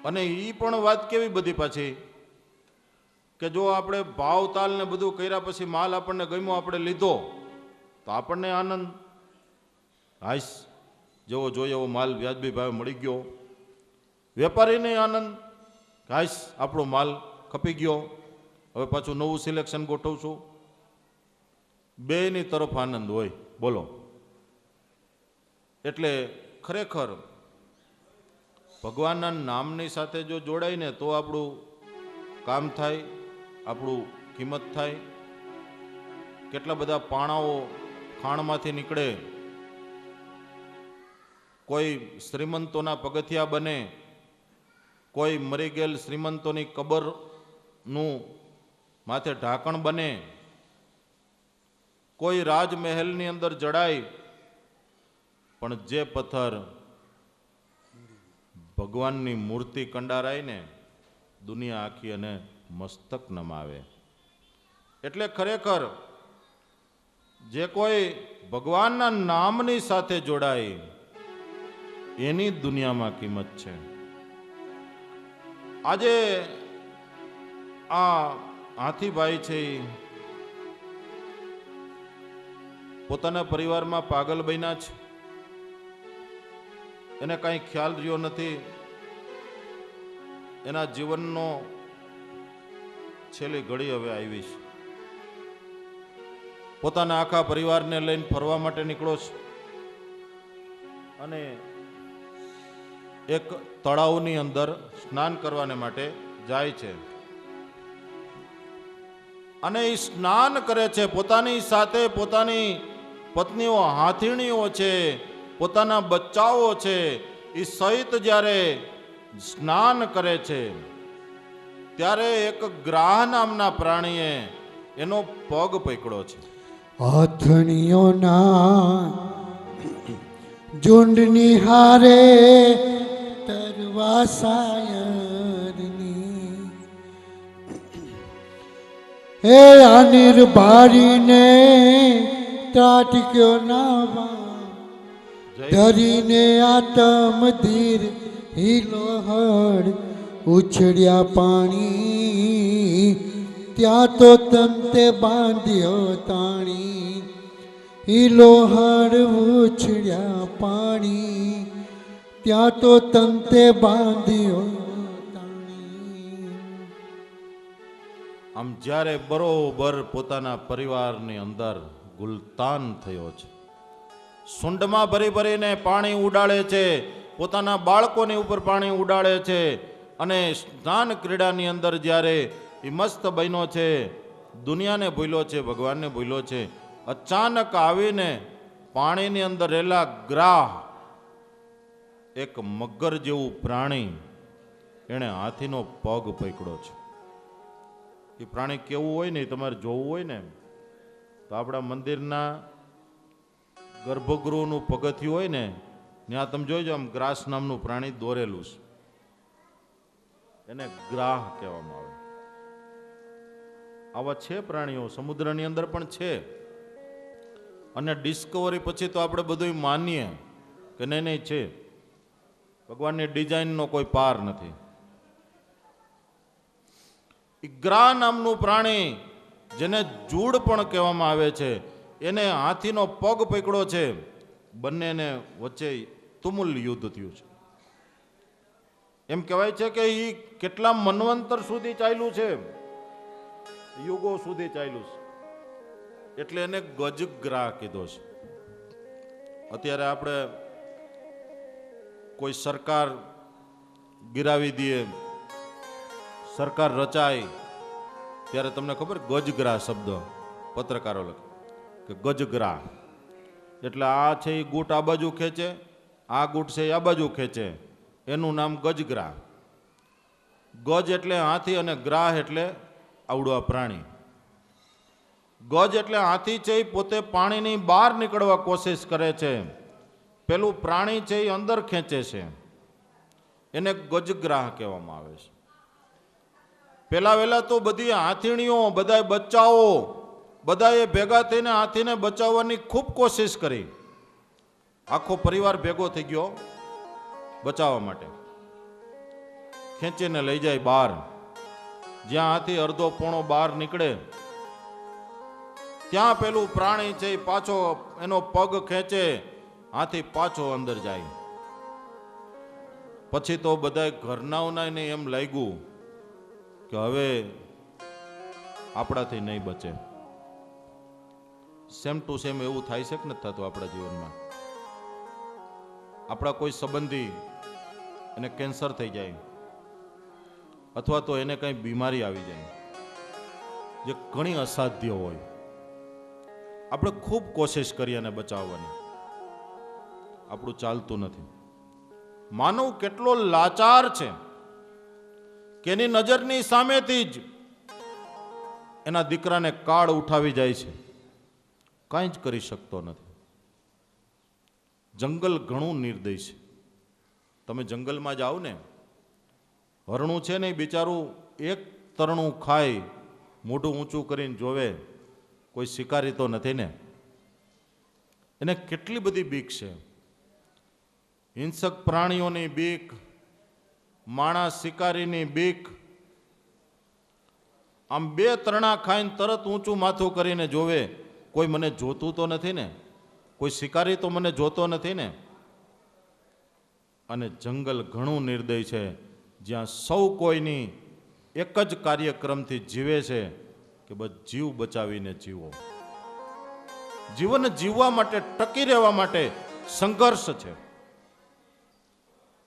અને એ પણ વાત કેવી બધી પાછી કે જો આપણે ભાવ તાલ ને બધું કર્યા પછી માલ આપણને ગમ્યો, આપણે લીધો તો આપણને આનંદ, હાઈસ જેવો જોઈએ એવો માલ વ્યાજબી ભાવે મળી ગયો. વેપારીને આનંદ, હાઈસ આપણો માલ ખપી ગયો, હવે પાછું નવું સિલેક્શન ગોઠવશું. બેની તરફ આનંદ હોય. બોલો. એટલે ખરેખર ભગવાનના નામની સાથે જો જોડાય ને તો આપણું કામ થાય, આપણું કિંમત થાય. કેટલા બધા પાણાઓ ખાણમાંથી નીકળે, કોઈ શ્રીમંતોના પગથિયા બને, કોઈ મરી ગયેલ શ્રીમંતોની કબરનું માથે ઢાંકણ બને, કોઈ રાજમહેલની અંદર જડાય. પણ જે પથ્થર ભગવાનની મૂર્તિ કંડારાય ને દુનિયા આખી અને મસ્તક નમાવે. એટલે ખરેખર જે કોઈ ભગવાનના નામની સાથે જોડાય એની દુનિયામાં કિંમત છે. આજે આ હાથીભાઈ છે, પોતાના પરિવારમાં પાગલ બન્યા છે. એને કાંઈ ખ્યાલ રહ્યો નથી. એના જીવનનો છેલ્લી ઘડી હવે આવી છે. પોતાના આખા પરિવારને લઈને ફરવા માટે નીકળો છે અને એક તળાવની અંદર સ્નાન કરવાને માટે જાય છે. અને એ સ્નાન કરે છે. પોતાની સાથે પોતાની પત્નીઓ હાથીણીઓ છે, પોતાના બચ્ચાઓ છે, એ સહિત જ્યારે સ્નાન કરે છે ત્યારે એક ગ્રાહ નામના પ્રાણીએ એનો પગ પકડ્યો છે. આથણીઓના ઝુંડ નિહારે તરવા સાયરની હે અનિર બારીને ત્રાટક્યો નાવા ધરીને આતમ ધીર હિલોહડ ઉછળ્યા પાણી ત્યાં તો તંતે બાંધ્યો તાણી હિલોહડ ઉછળ્યા પાણી ત્યાં તો તંતે બાંધ્યો તાણી. આમ જ્યારે બરોબર પોતાના પરિવારની અંદર ગુલતાન થયો છે, સુંડમાં ભરી ભરીને પાણી ઉડાડે છે, પોતાના બાળકોની ઉપર પાણી ઉડાડે છે અને સ્નાન ક્રીડાની અંદર જ્યારે એ મસ્ત બન્યો છે, દુનિયાને ભૂલ્યો છે, ભગવાનને ભૂલ્યો છે, અચાનક આવીને પાણીની અંદર રહેલા ગ્રાહ એક મગર જેવું પ્રાણી એણે હાથીનો પગ પકડ્યો છે. એ પ્રાણી કેવું હોય ને તમારે જોવું હોય ને તો આપણા મંદિરના ગર્ભગૃહનું પગથિયું હોય ને ત્યાં તમે જોઈજો આમ ગ્રાસ નામનું પ્રાણી દોરેલું છે, એને ગ્રાહ કહેવામાં આવે. આવા છે પ્રાણીઓ સમુદ્રની અંદર પણ છે અને ડિસ્કવરી પછી તો આપણે બધું માનીએ કે નહીં નહીં છે, ભગવાનની ડિઝાઇનનો કોઈ પાર નથી. ગ્રાહ નામનું પ્રાણી જેને જૂડ પણ કહેવામાં આવે છે, એને હાથીનો પગ પકડ્યો છે, બંનેને વચ્ચે તુમુલ યુદ્ધ થયું છે. એમ કહેવાય છે કે એ કેટલા મન્વંતર સુધી ચાલ્યું છે, યુગો સુધી ચાલ્યું છે, એટલે એને ગજગ્રાહ કીધો છે. અત્યારે આપણે કોઈ સરકાર ગિરાવી દઈએ, સરકાર રચાય ત્યારે તમને ખબર ગજગ્રાહ શબ્દ પત્રકારો લખે કે ગજગ્રાહ એટલે આ છે એ ગુટ આ બાજુ ખેંચે, આ ગુટ છે એ આ બાજુ ખેંચે, એનું નામ ગજગ્રાહ. ગજ એટલે હાથી અને ગ્રાહ એટલે આવડું પ્રાણી. ગજ એટલે હાથી છે એ પોતે પાણીની બહાર નીકળવા કોશિશ કરે છે, પેલું પ્રાણી છે એ અંદર ખેંચે છે, એને ગજગ્રાહ કહેવામાં આવે છે. પેલા વેલા તો બધી હાથીણીઓ, બધા બચ્ચાઓ બધાએ ભેગા થઈને હાથીને બચાવવાની ખૂબ કોશિશ કરી. આખો પરિવાર ભેગો થઈ ગયો બચાવવા માટે, ખેંચીને લઈ જાય બહાર. જ્યાં હાથી અડધો પોણો બહાર નીકળે ત્યાં પેલું પ્રાણી છે પાછો એનો પગ ખેંચે, હાથી પાછો અંદર જાય. પછી તો બધા ઘરનાઓને એમ લાગ્યું કે હવે આપણાથી નહીં બચે. સેમ ટુ સેમ એવું થાય છે કે નથી થતું આપણા જીવનમાં? આપણા કોઈ સંબંધી એને કેન્સર થઈ જાય અથવા તો એને કંઈ બીમારી આવી જાય જે ઘણી અસાધ્ય હોય, આપણે ખૂબ કોશિશ કરી એને બચાવવાની, આપણું ચાલતું નથી. માનવ કેટલો લાચાર છે કે એની નજરની સામેથી જ એના દીકરાને કાળ ઉઠાવી જાય છે, કાંઈ જ કરી શકતો નથી. જંગલ ઘણું નિર્દય છે. તમે જંગલમાં જાઓ ને, હરણું છે ને બિચારું એક તરણું ખાય મોઢું ઊંચું કરીને જોવે, કોઈ શિકારી તો નથી ને, એને કેટલી બધી બીક છે. હિંસક પ્રાણીઓની બીક, માણસ શિકારીની બીક. આમ બે તરણા ખાઈને તરત ઊંચું માથું કરીને જોવે, કોઈ મને જોતું તો નથી ને, કોઈ શિકારી તો મને જોતો નથી ને. અને જંગલ ઘણું નિર્દય છે, જ્યાં સૌ કોઈની એક જ કાર્યક્રમથી જીવે છે કે બસ જીવ બચાવીને જીવો. જીવન જીવવા માટે, ટકી રહેવા માટે સંઘર્ષ છે.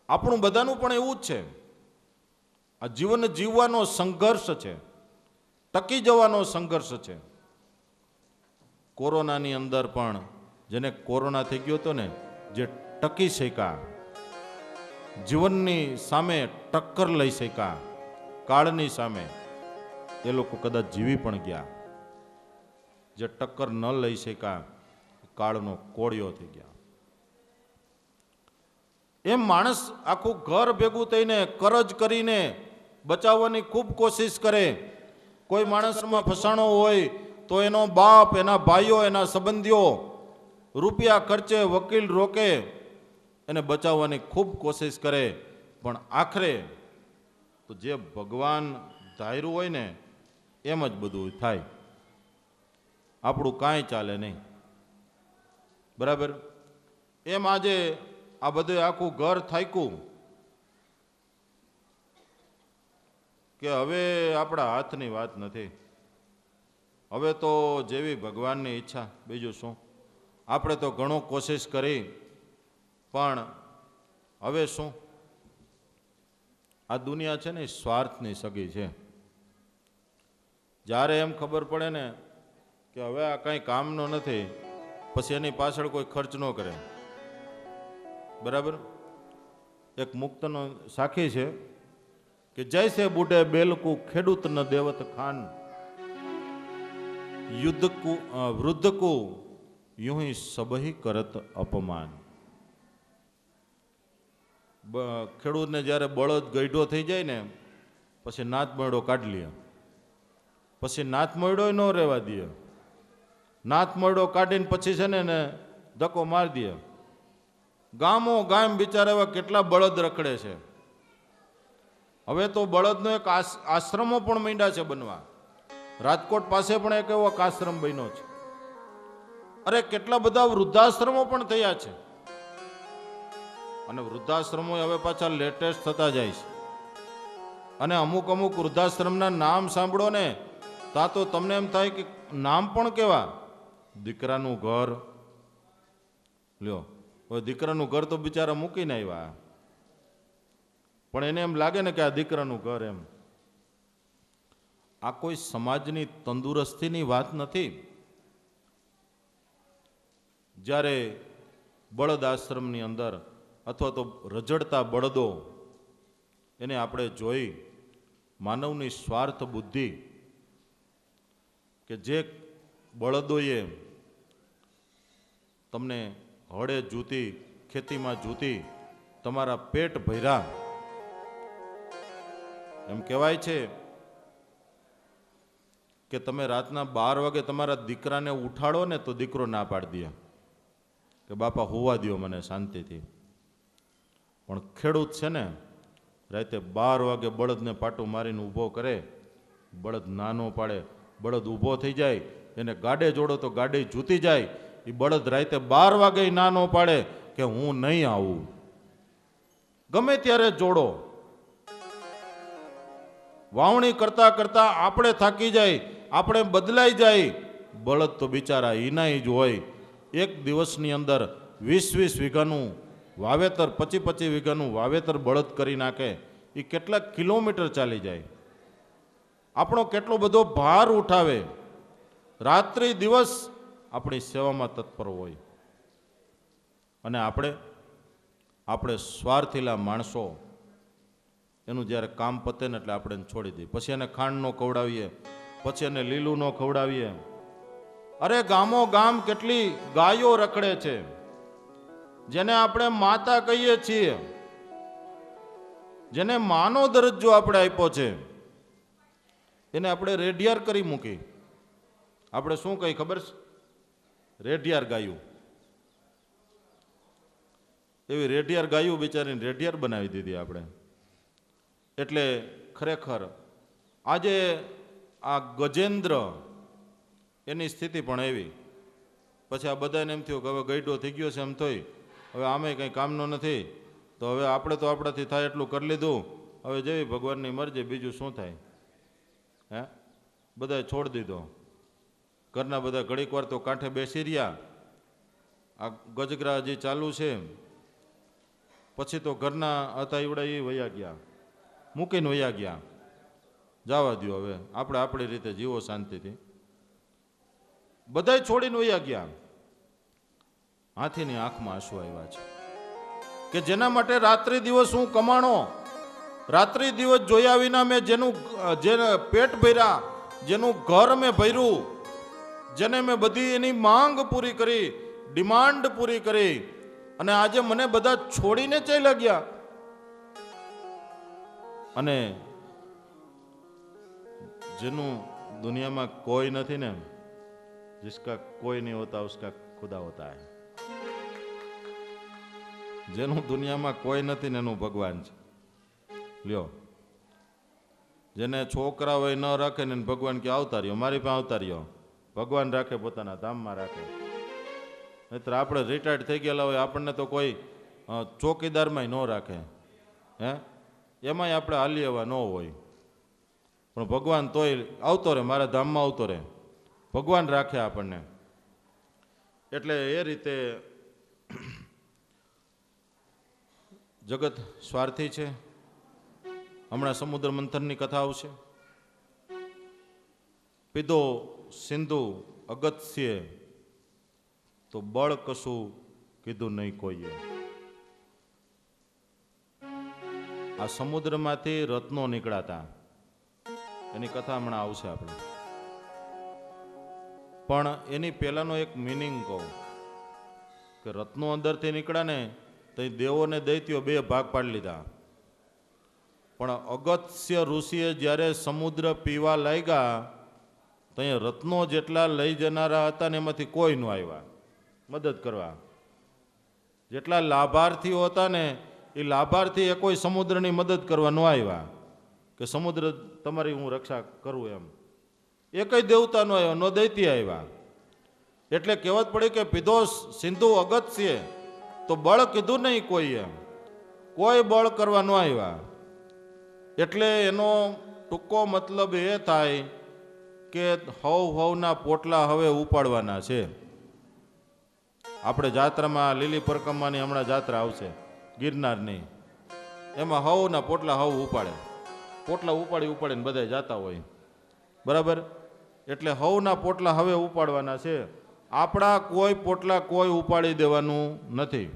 આપણું બધાનું પણ એવું જ છે. આ જીવન જીવવાનો સંઘર્ષ છે, ટકી જવાનો સંઘર્ષ છે. કોરોનાની અંદર પણ જેને કોરોના થઈ ગયો હતો ને, જે ટકી શક્યા જીવનની સામે ટક્કર લઈ શક્યા, કાળની સામે એ લોકો કદાચ જીવી પણ ગયા. જે ટક્કર ન લઈ શક્યા કાળનો કોળિયો થઈ ગયા. એમ માણસ આખું ઘર ભેગું થઈને કરજ કરીને બચાવવાની ખૂબ કોશિશ કરે. કોઈ માણસમાં ફસાણો હોય તો એનો બાપ, એના ભાઈઓ, એના સંબંધીઓ રૂપિયા ખર્ચે, વકીલ રોકે, એને બચાવવાની ખૂબ કોશિશ કરે. પણ આખરે તો જે ભગવાન ધાર્યું હોય ને એમ જ બધું થાય. આપણું કાંઈ ચાલે નહીં. બરાબર? એમ આજે આ બધું આખું ઘર થાક્યું કે હવે આપણા હાથની વાત નથી. હવે તો જેવી ભગવાનની ઈચ્છા, બીજું શું. આપણે તો ઘણો કોશિશ કરી, પણ હવે શું. આ દુનિયા છે ને સ્વાર્થની સગી છે. જ્યારે એમ ખબર પડે ને કે હવે આ કંઈ કામનો નથી, પછી એની પાછળ કોઈ ખર્ચ ન કરે. બરાબર? એક મુક્તનો સાખી છે કે જૈસે બુઢે બેલકુ ખેડૂત ન દેવત ખાન, યુદ્ધકુ વૃદ્ધકુ यूं ही सबही करत अपमान. ખેડૂતને જ્યારે બળદ ગઈઢો થઈ જાય ને પછી નાત મોયડો કાઢી લે, પછી નાત મોયડો ન રહેવા દે. નાત મોયડો કાઢીને પછી છે ને ધક્કો મારી દે. ગામો ગામ બિચારા એવા કેટલા બળદ રખડે છે. હવે તો બળદનો એક આશ્રમો પણ માંડ્યા છે બનવા. રાજકોટ પાસે પણ એક એવો આશ્રમ બન્યો છે. અરે કેટલા બધા વૃદ્ધાશ્રમો પણ થયા છે. અને વૃદ્ધાશ્રમો હવે પાછા લેટેસ્ટ થતા જાય છે. અને અમુક અમુક વૃદ્ધાશ્રમના નામ સાંભળો ને તા તો તમને એમ થાય કે નામ પણ કેવા. દીકરાનું ઘર લ્યો. હવે દીકરાનું ઘર તો બિચારા મૂકીને આવ્યા, પણ એને એમ લાગે ને કે આ દીકરાનું ઘર. એમ આ કોઈ સમાજની તંદુરસ્તીની વાત નથી. જ્યારે બળદ આશ્રમની અંદર અથવા તો રજડતા બળદો એને આપણે જોઈ, માનવની સ્વાર્થ બુદ્ધિ, કે જે બળદોએ તમને હળે જૂતી, ખેતીમાં જૂતી, તમારા પેટ ભર્યા. એમ કહેવાય છે કે તમે રાતના 12 વાગે તમારા દીકરાને ઉઠાડો ને તો દીકરો ના પાડી દે કે બાપા હોવા દ્યો મને શાંતિથી. પણ ખેડૂત છે ને રાતે 12 વાગે બળદને પાટું મારીને ઊભો કરે, બળદ નાનો પાડે, બળદ ઊભો થઈ જાય, એને ગાડે જોડો તો ગાડે જૂતી જાય. એ બળદ રાતે 12 વાગે નાનો પાડે કે હું નહીં આવું. ગમે ત્યારે જોડો. વાવણી કરતા કરતા આપણે થાકી જાય, આપણે બદલાઈ જાય. બળદ તો બિચારા ઈનાઈ જ હોય. એક દિવસની અંદર 20-20 વીઘાનું વાવેતર, 25-25 વીઘાનું વાવેતર બળદ કરી નાખે. એ કેટલા કિલોમીટર ચાલી જાય, આપણો કેટલો બધો ભાર ઉઠાવે. રાત્રિ દિવસ આપણી સેવામાં તત્પર હોય. અને આપણે સ્વાર્થીલા માણસો, એનું જ્યારે કામ પતે ને એટલે આપણે એને છોડી દઈએ. પછી એને ખાંડ ન ખવડાવીએ, પછી એને લીલું ન ખવડાવીએ. અરે ગામો ગામ કેટલી ગાયો રખડે છે જેને આપણે માતા કહીએ છીએ, જેને માનો દરજ્જો આપણે આપ્યો છે, એને આપણે રેઢિયાર કરી મૂકી. આપણે શું કહી ખબર છે? રેઢિયાર ગાયું. એવી રેઢિયાર ગાયું બિચારીને રેઢિયાર બનાવી દીધી આપણે. એટલે ખરેખર આજે આ ગજેન્દ્ર એની સ્થિતિ પણ એવી. પછી આ બધાને એમ થયું કે હવે ગઈડો થઈ ગયો છે, એમ થઈ હવે આમે કંઈ કામનો નથી, તો હવે આપણે તો આપણાથી થાય એટલું કરી લીધું, હવે જેવી ભગવાનની મરજી, બીજું શું થાય. હે, બધાએ છોડી દીધો. ઘરના બધા ઘડીક વાર તો કાંઠે બેસી રહ્યા. આ ગજગરા હજી ચાલુ છે. પછી તો ઘરના હતા એવડા એ વયા ગયા, મૂકીને વયા ગયા. જવા દો, હવે આપણે આપણી રીતે જીવો શાંતિથી. બધાય છોડીને વયા ગયા. હાથીની આંખમાં આંસુ આવ્યા છે. કે જેના માટે રાત્રિ દિવસ હું કમાણો, રાત્રિ દિવસ જોયા વિના મેં જેને પેટ ભર્યા, જેનું ઘર મેં ભર્યું, જેને મેં બધી એની માંગ પૂરી કરી, ડિમાન્ડ પૂરી કરી, અને આજે મને બધા છોડીને ચાલ્યા ગયા. અને જેનું દુનિયામાં કોઈ નથી ને, जिसका कोई नहीं होता उसका खुदा होता है. જેનું દુનિયામાં કોઈ નથી ને એનું ભગવાન છે. લ્યો, જેને છોકરા હોય ન રાખે ને ભગવાન કે આવતા રહ્યો, મારી પાસે આવતા રહ્યો. ભગવાન રાખે પોતાના ધામમાં રાખે. નહીતર આપણે રિટાયર્ડ થઈ ગયેલા હોય, આપણને તો કોઈ ચોકીદારમાં ન રાખે, હે એમાંય આપણે હાલી એવા ન હોય. પણ ભગવાન તોય આવતો રહે, મારા ધામમાં આવતો રહે. ભગવાન રાખે આપણને. એટલે એ રીતે જગત સ્વાર્થી છે. હમણાં સમુદ્ર મંથનની કથા આવશે. પીધો સિંધુ અગત્ય, તો બળ કશું કીધું નહીં કોઈએ. આ સમુદ્રમાંથી રત્નો નીકળાતા, એની કથા હમણાં આવશે આપણે. પણ એની પહેલાનો એક મિનિંગ કહું કે રત્નો અંદરથી નીકળ્યા ને તો દેવો ને દૈત્યો બે ભાગ પાડી લીધા. પણ અગત્ય ઋષિએ જ્યારે સમુદ્ર પીવા લાગ્યા તો અહીંયા રત્નો જેટલા લઈ જનારા હતા ને એમાંથી કોઈ ન આવ્યા મદદ કરવા. જેટલા લાભાર્થીઓ હતા ને એ લાભાર્થી એ કોઈ સમુદ્રની મદદ કરવા ન આવ્યા કે સમુદ્ર તમારી હું રક્ષા કરું એમ. એ કઈ દેવતા નો આવ્યો, નો દૈત્ય આવ્યા. એટલે કહેવત પડી કે પીધો સિંધુ અગત્ય, તો બળ કીધું નહીં કોઈએ, કોઈ બળ કરવા ન આવ્યા. એટલે એનો ટૂંકો મતલબ એ થાય કે હવના પોટલા હવે ઉપાડવાના છે. આપણે જાત્રામાં લીલી પરકમાની હમણાં જાત્રા આવશે ગિરનારની, એમાં હવના પોટલા હવ ઉપાડે. પોટલા ઉપાડીને બધા જાતા હોય, બરાબર. એટલે હવના પોટલા હવે ઉપાડવાના છે. આપણા કોઈ પોટલા કોઈ ઉપાડી દેવાનું નથી.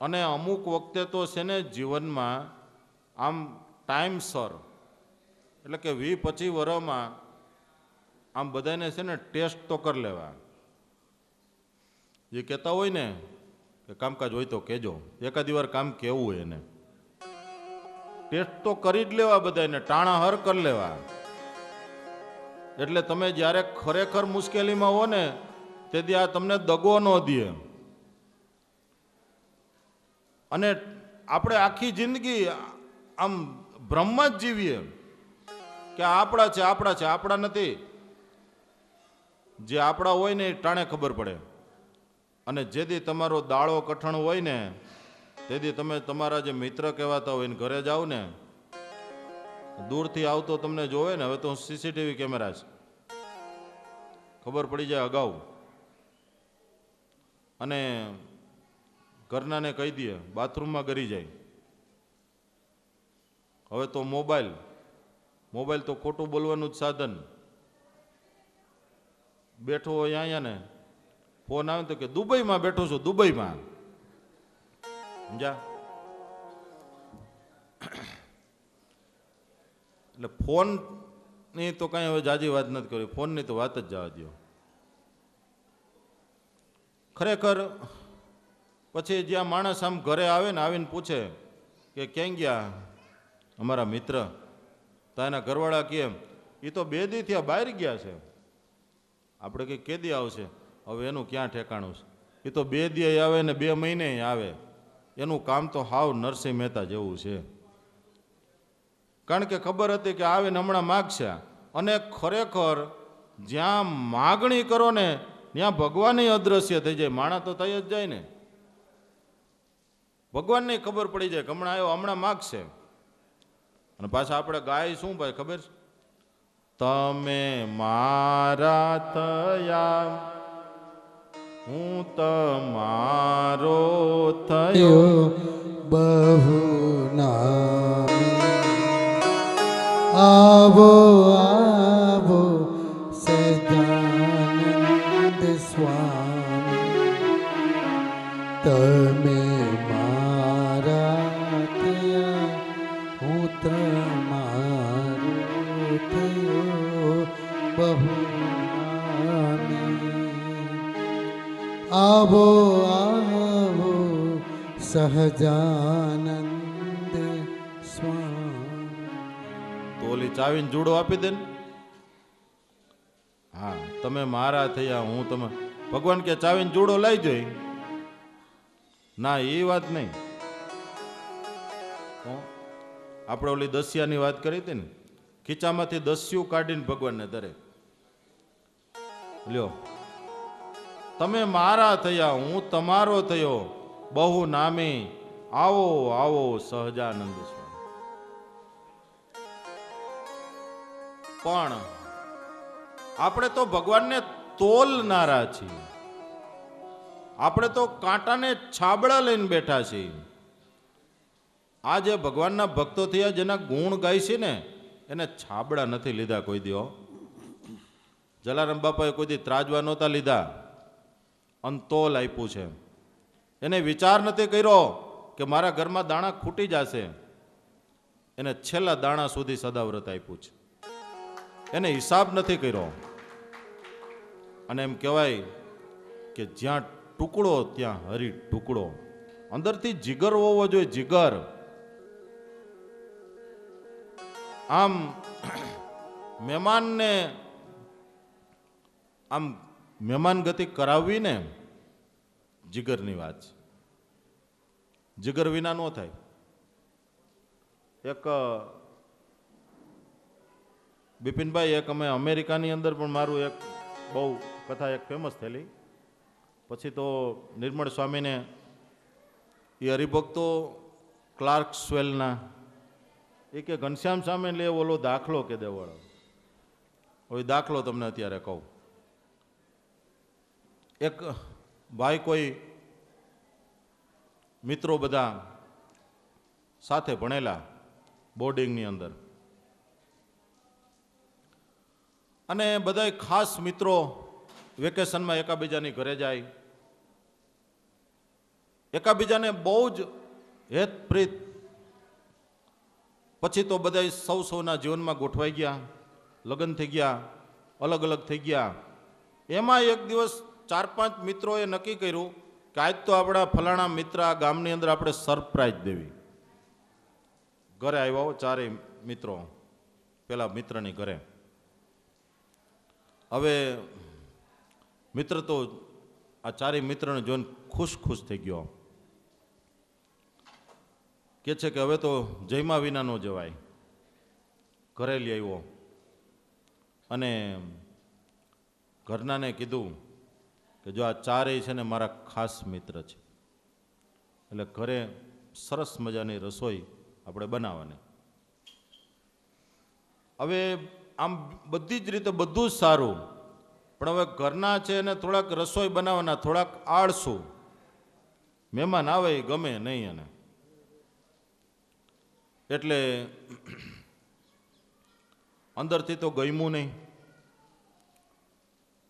અને અમુક વખતે તો છે ને જીવનમાં આમ ટાઈમસર, એટલે કે 20-25 વર્ષમાં આમ બધાને છે ને ટેસ્ટ તો કરી લેવા. જે કહેતા હોય ને કે કામકાજ હોય તો કહેજો, એકાદી વાર કામ કેવું હોય એને ટેસ્ટ તો કરી જ લેવા, બધાને ટાણા હર કરી લેવા. એટલે તમે જ્યારે ખરેખર મુશ્કેલીમાં હો ને તેથી આ તમને દગો ન દે. અને આપણે આખી જિંદગી આમ બ્રહ્મ જ જીવીએ કે આપણા છે, આપણા નથી. જે આપણા હોય ને એ ટાણે ખબર પડે. અને જેથી તમારો દાળો કઠણ હોય ને તેથી તમે તમારા જે મિત્ર કહેવાતા હોય ને ઘરે જાઓ ને, દૂરથી આવતો તમને જોવે ને, હવે તો સીસીટીવી કેમેરા છે, ખબર પડી જાય અગાઉ. અને ઘરનાને કહી દે, બાથરૂમમાં ગરી જાય. હવે તો મોબાઈલ તો ખોટું બોલવાનું જ સાધન. બેઠો હોય અહીંયા ને ફોન આવે તો કે દુબઈમાં બેઠો છું, દુબઈમાં. સમજા? એટલે ફોનની તો કાંઈ હવે જાજી વાત નથી કરી, ફોનની તો વાત જ જવા દો. ખરેખર પછી જ્યાં માણસ આમ ઘરે આવે ને, આવીને પૂછે કે ક્યાં ગયા અમારા મિત્ર, તો એના ઘરવાળા કેમ, એ તો 2 દી થયા બહાર ગયા છે. આપણે કંઈ કેદી આવશે, હવે એનું ક્યાં ઠેકાણું છે. એ તો 2 દી આવે ને 2 મહિને આવે. એનું કામ તો હાવ નરસિંહ મહેતા જેવું છે. કારણ કે ખબર હતી કે આવે ને હમણાં માગશે. અને ખરેખર જ્યાં માગણી કરો ને ત્યાં ભગવાન અદ્રશ્ય થઈ જાય. માણા તો થઈ જ જાય ને, ભગવાનને ખબર પડી જાય કે હમણાં આવ્યો, હમણાં માગશે. અને પાછા આપણે ગાય શું ભાઈ ખબર છે, તમે મારા થયા હું તમારો થયો બહુ નામી. આવો આવો સદાનંદ સ્વામી, તમે મારા બહુ નામી. આવો આવો સહજાનંદ સ્વામી. તો ઓલી ચાવીને જુડો આપી દે ને. હા, તમે મારા થયા, હું તમે. ભગવાન કે ચાવીને જુડો લઈ જોઈ. ના, એ વાત નહીં. આપણે ઓલી દસ્યાની વાત કરી હતી ને, ખીચામાંથી દસ્યું કાઢીને ભગવાનને ધરે. લ્યો, તમે મારા થયા, હું તમારો થયો, બહુ નામી. આવો આવો સહજાનંદ સ્વામી. પણ આપણે તો ભગવાનને તોલનારા છીએ. આપણે તો કાંટાને છાબડા લઈને બેઠા છીએ. આ જે ભગવાનના ભક્તો થયા, જેના ગુણ ગાય છે ને, એને છાબડા નથી લીધા કોઈ દી. જલારામ બાપાએ કોઈ દી ત્રાજવા નહોતા લીધા, અંતોલ આપ્યું છે. એને વિચાર નથી કર્યો કે મારા ઘરમાં દાણા ખૂટી જશે. એને છેલ્લા દાણા સુધી સદાવ્રત આપ્યું છે. એને હિસાબ નથી કર્યો. અને એમ કહેવાય કે જ્યાં ટુકડો ત્યાં હરી ટુકડો. અંદરથી જીગર હોવો જોઈએ, જીગર. આમ મહેમાનને આમ મહેમાન ગતિ કરાવવી ને, જીગરની વાત છે. જીગર વિના ન થાય. એક બિપિનભાઈ, એક અમે અમેરિકાની અંદર પણ મારું એક બહુ કથા એક ફેમસ થયેલી. પછી તો નિર્મળ સ્વામીને એ હરિભક્તો ક્લાર્કસ્વેલના એ કે ઘનશ્યામ સામે લે ઓલો દાખલો કે દેવાળો. હવે દાખલો તમને અત્યારે કહું. એક ભાઈ કોઈ મિત્રો બધા સાથે ભણેલા બોર્ડિંગની અંદર, અને બધા ખાસ મિત્રો વેકેશનમાં એકાબીજાની ઘરે જાય, એકાબીજાને બહુ જ હેતપ્રીત. પછી તો બધા સૌના જીવનમાં ગોઠવાઈ ગયા, લગ્ન થઈ ગયા, અલગ અલગ થઈ ગયા. એમાં એક દિવસ 4-5 મિત્રોએ નક્કી કર્યું કે આજ તો આપણા ફલાણા મિત્ર આ ગામની અંદર આપણે સરપ્રાઈઝ દેવી. ઘરે આવ્યા ચારેય મિત્રો પેલા મિત્રની ઘરે. હવે મિત્ર તો આ ચારેય મિત્રને જોઈને ખુશ થઈ ગયો. કે છે કે હવે તો જયમાં વિના ન જવાય. ઘરે લઈ આવ્યો અને ઘરનાને કીધું કે જો આ ચારેય છે ને મારા ખાસ મિત્ર છે, એટલે ઘરે સરસ મજાની રસોઈ આપણે બનાવવાની. હવે આમ બધી જ રીતે બધું જ સારું, પણ હવે ઘરના છે એને થોડાક રસોઈ બનાવવાના, થોડાક આળસુ. મહેમાન આવે એ ગમે નહીં એને. એટલે અંદરથી તો ગમ્યું નહીં.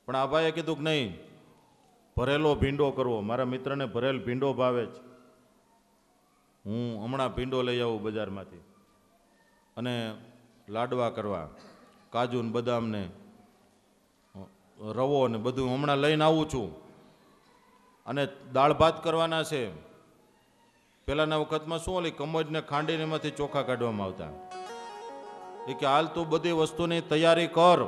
પણ આ ભાઈએ કીધું કે નહીં, ભરેલો ભીંડો કરવો. મારા મિત્રને ભરેલ ભીંડો ભાવે છે. હું હમણાં ભીંડો લઈ આવું બજારમાંથી, અને લાડવા કરવા, કાજુ ને બદામ ને રવો ને બધું હમણાં લઈને આવું છું. અને દાળ ભાત કરવાના છે. પહેલાંના વખતમાં શું ઓલી કમોજને ખાંડીને એમાંથી ચોખા કાઢવામાં આવતા. એ કે હાલ તું બધી વસ્તુની તૈયારી કર,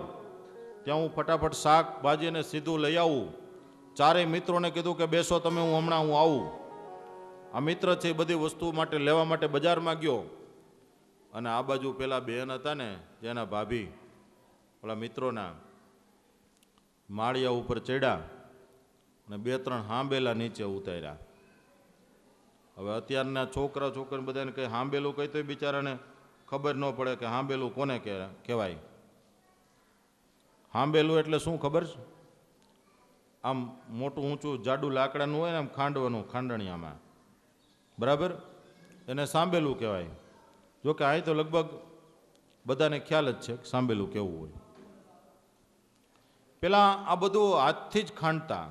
ત્યાં હું ફટાફટ શાક ભાજીને સીધું લઈ આવું. ચારેય મિત્રોને કીધું કે બેસો તમે, હું આવું. આ મિત્ર છે એ બધી વસ્તુ માટે લેવા માટે બજારમાં ગયો. અને આ બાજુ પેલા બહેન હતા ને, જેના ભાભી ઓલા મિત્રોના, માળિયા ઉપર ચડ્યા અને 2-3 હાંબેલા નીચે ઉતાર્યા. હવે અત્યારના છોકરી બધાને કંઈ હાંબેલું કહી તો બિચારાને ખબર ન પડે કે હાંબેલું કોને કહેવાય. હાંબેલું એટલે શું ખબર છે? આમ મોટું ઊંચું જાડું લાકડાનું હોય ને, આમ ખાંડવાનું ખાંડણિયામાં, બરાબર, એને સાંબેલું કહેવાય. જોકે અહીં તો લગભગ બધાને ખ્યાલ જ છે કે સાંબેલું કેવું હોય. પેલા આ બધું હાથથી જ ખાંડતા,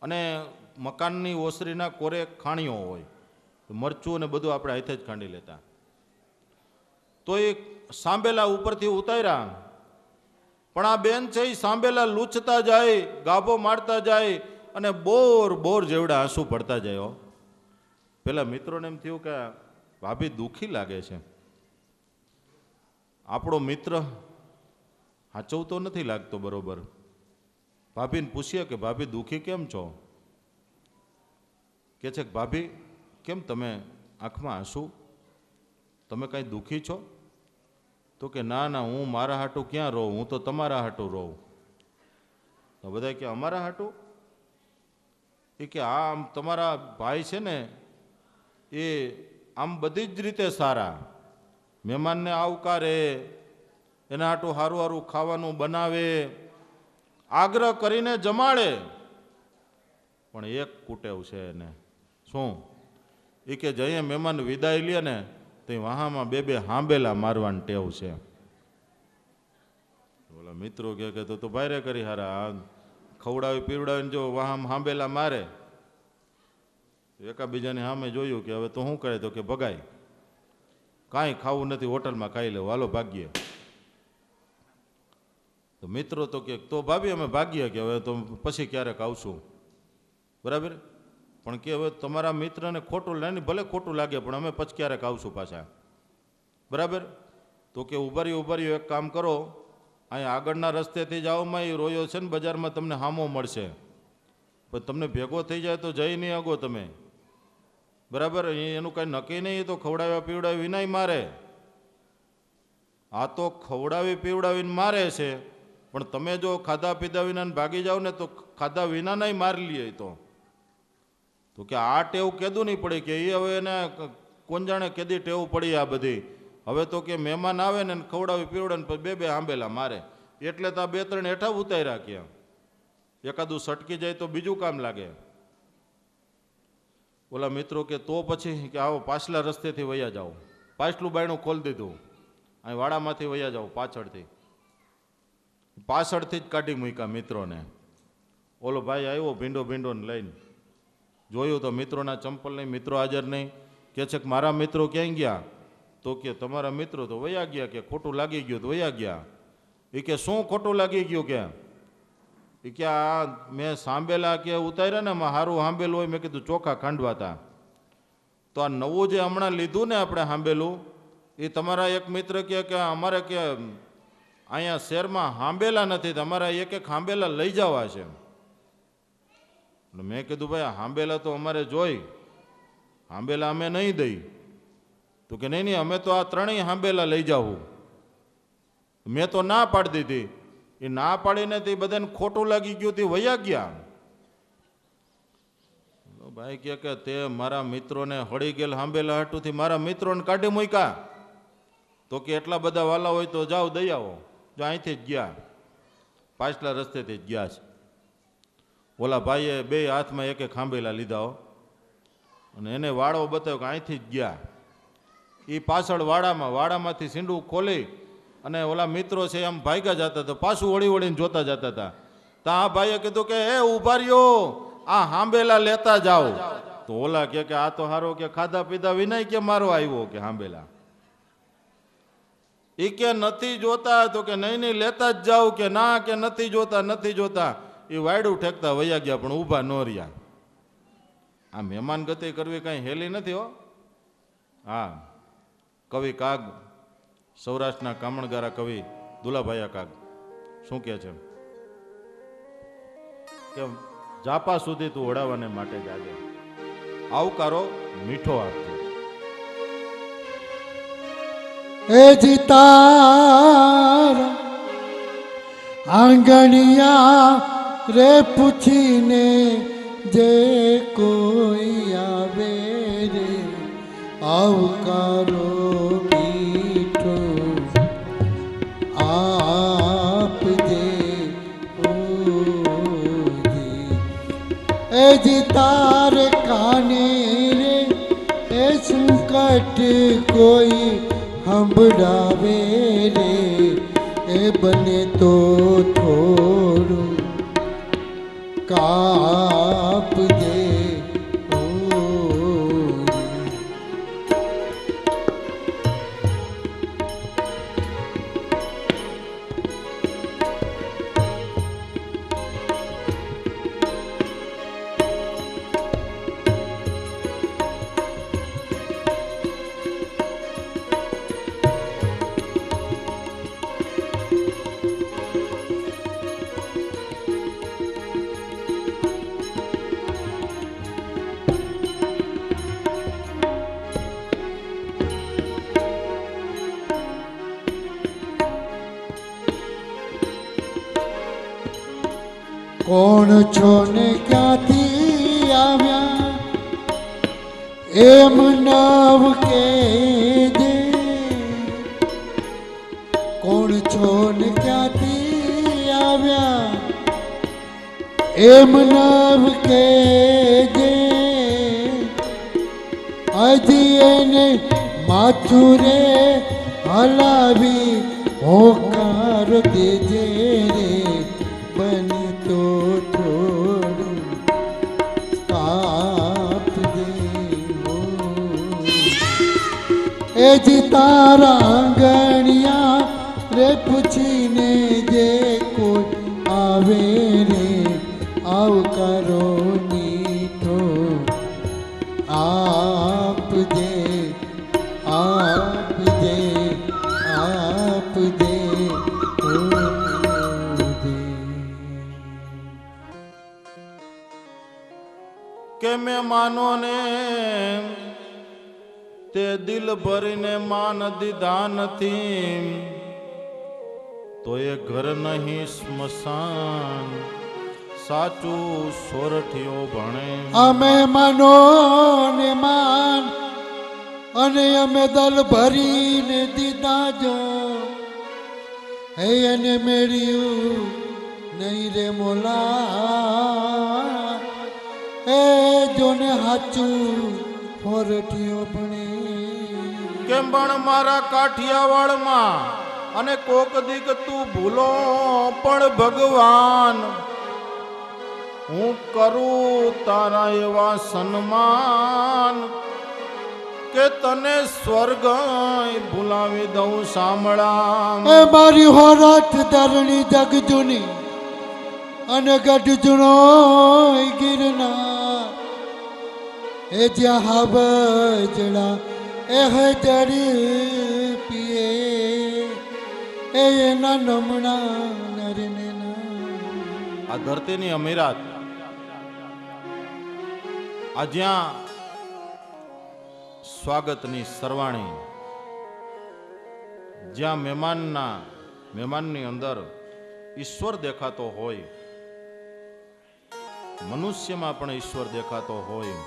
અને મકાનની ઓસરીના કોરે ખાણીઓ હોય, મરચું ને બધું આપણે હાથે જ ખાંડી લેતા. તો એ સાંબેલા ઉપરથી ઉતાર્યા પણ આ બેન છે એ સાંભેલા લૂછતા જાય, ગાભો મારતા જાય અને બોર બોર જેવડા આંસુ પડતા જાય. હો, પેલા મિત્રોને એમ થયું કે ભાભી દુઃખી લાગે છે. આપણો મિત્ર હાચવતો નથી લાગતો બરોબર. ભાભીને પૂછીએ કે ભાભી દુઃખી કેમ છો? કે છે કે ભાભી કેમ તમે આંખમાં આંસુ, તમે કાંઈ દુઃખી છો? તો કે ના ના, હું મારા હાટું ક્યાં રહું, હું તો તમારા હાટું રહું. તો બધા કે અમારા હાટું? એ કે આમ તમારા ભાઈ છે ને એ આમ બધી જ રીતે સારા, મહેમાનને આવકારે, એના હાટું સારું સારું ખાવાનું બનાવે, આગ્રહ કરીને જમાડે. પણ એક કુટેવ છે એને. શું? એ કે જઈએ મહેમાન વિદાય લે ને તો વહામાં બે બે હાંબેલા મારવાની ટેવ છે. ઓલા મિત્રો કે તો ભાઈરે કરી હારા, ખવડાવી પીવડાવીને જો વહામ હાંબેલા મારે, એકાબીજાની સામે જોયું કે હવે તો શું કરે, તો કે ભગાય, કાંઈ ખાવું નથી, હોટલમાં ખાઈ લેવું, હાલો ભાગીએ. તો મિત્રો તો કે તો ભાભી અમે ભાગીએ, કે હવે તો પછી ક્યારેક આવશું, બરાબર. પણ કે હવે તમારા મિત્રને ખોટું લાગે, ભલે ખોટું લાગે પણ અમે પછી ક્યારેક આવશું પાછા, બરાબર. તો કે ઉભાર્યું એક કામ કરો, અહીંયા આગળના રસ્તેથી જાઓમાં એ રોયો છે ને બજારમાં તમને હામો મળશે, પણ તમને ભેગો થઈ જાય તો જઈ નહીં આગો તમે, બરાબર. એનું કાંઈ નક્કી નહીં, એ તો ખવડાવ્યા પીવડાવી વિનાય મારે. આ તો ખવડાવી પીવડાવીને મારે છે, પણ તમે જો ખાધા પીધા વિના ભાગી જાઓ ને તો ખાધા વિના નહીં મારી લઈએ. તો કે આ ટેવ કેદું નહીં પડી, કે એ હવે એને કોણ જાણે કેદી ટેવ પડી આ બધી. હવે તો કે મહેમાન આવે ને ખવડાવી પીવડાવીને પછી બે બે આંબેલા મારે, એટલે તો આ બે ત્રણ હેઠા ઉતારી રાખ્યા. એકાદું સટકી જાય તો બીજું કામ લાગે. ઓલા મિત્રો કે તો પછી કે આવો પાછલા રસ્તેથી વયા જાઓ, પાછલું બાયણું ખોલી દીધું, અહીં વાડામાંથી વયા જાઓ, પાછળથી જ કાઢી મૂક્યા મિત્રોને. ઓલો ભાઈ આવ્યો ભીંડો ને લઈને, જોયું તો મિત્રોના ચંપલ નહીં, મિત્રો હાજર નહીં. કે છે કે મારા મિત્રો ક્યાંય ગયા? તો કે તમારા મિત્રો તો વયા ગયા, કે ખોટું લાગી ગયું તો વયા ગયા. એ કે શું ખોટું લાગી ગયું? કે આ મેં સાંભેલા કે ઉતાર્યા ને એમાં સારું સાંભેલું હોય, મેં કીધું ચોખા ખાંડવા હતા. તો આ નવું જે હમણાં લીધું ને આપણે સાંભેલું, એ તમારા એક મિત્ર કે અમારે કે અહીંયા શહેરમાં હાંબેલા નથી, તમારા એક હાંબેલા લઈ જવા છે. મેં કીધું ભાઈ હાંબેલા તો અમારે જોઈ, હાંબેલા અમે નહીં દઈ. તો કે નહીં અમે તો આ ત્રણેય હાંબેલા લઈ જાવું. મેં તો ના પાડી દીધી. એ ના પાડીને તે બધાને ખોટું લાગી ગયું, તે વયા ગયા. ભાઈ કે તે મારા મિત્રોને હળી ગયેલ હાંબેલા હાટુથી મારા મિત્રોને કાઢી મૂક્યા. તો કે એટલા બધા વાલા હોય તો જાઓ દઈ આવો. જો અહીંથી જ ગયા, પાછલા રસ્તેથી જ ગયા છે. ઓલા ભાઈએ બે હાથમાં એક એક હાંબેલા લીધા અને એને વાળો બતાવ્યો કે અહીંથી જ ગયા. એ પાછળ વાડામાંથી સીંડું ખોલી અને ઓલા મિત્રો છે આમ ભાગ્યા જતા હતા, પાછું વળીને જોતા જતા હતા. તો આ ભાઈએ કીધું કે એ ઉભા રહ્યો, આ હાંબેલા લેતા જાઓ. તો ઓલા કે આ તો હારો કે ખાધા પીધા વિનાય કે મારો આવ્યો કે હાંબેલા. એ કે નથી જોતા? તો કે નહીં લેતા જ જાઓ. કે ના કે નથી જોતા. એ વાયડું ઠેકતા વયા ગયા, પણ ઊભા ન રહ્યા. આ મહેમાન ગતિ કરવી કાંઈ હેલી નથી હો. હા, કવિ કાગ, સૌરાષ્ટ્રના કામણગારા કવિ દુલાભાયા કાગ શું કહે છે કે જાપા સુધી તું ઓઢાવાને માટે જાગે, આવકારો મીઠો આપજો. એ જીતાર આંગણિયા રે પૂછીને જે કોઈ આવે રે, આવકારો મીઠો આપજે ઓજી. એ જીતાર કાને રે એ સંકટ કોઈ સંભળાવે રે, એ બને તો થોડું કાપજે કોણ છો ને ક્યાંથી આવ્યા એમ નવ કેજે કોણ છો ને ક્યાંથી આવ્યા એમ નવ કેજે હજી એને માથું રે હલાવી હોકાર દેજે રે બની તો થોડું કાપ દે એ જી તારા આંગણિયા રે પૂછીને જે કોઈ આવે રે આવકારો નીઠો આપજે આપજે આપજે કે મહેમાનો ને તે દિલ ભરીને માન દીધા નથી તો એ ઘર નહીં સ્મશાન સાચું સોરઠિયો ભણે અમે મનો ને માન અને અમે દલ ભરીને દીધા જો હે એને મેળ્યું નહીં રે મોલા હે જોને હાચું ફોરઠિયો ભણે કેમ પણ મારા કાઠિયાવાડમાં અને કોક દીક તું ભૂલો પણ ભગવાન હું કરું તારા એવા સન્માન કે તને સ્વર્ગ ભૂલાવી દઉં સાંભળા એ મારી હોરાઠ ધરણી જગ જૂની અને ગઢ જૂનો ગિરનાર એ જ્યાં હાવજડા એ હજર પીએ એ એના નમણા નરને આ ધરતીની અમીરાત આ જ્યાં સ્વાગતની સરવાણી જ્યાં મહેમાનની અંદર ઈશ્વર દેખાતો હોય મનુષ્યમાં પણ ઈશ્વર દેખાતો હોય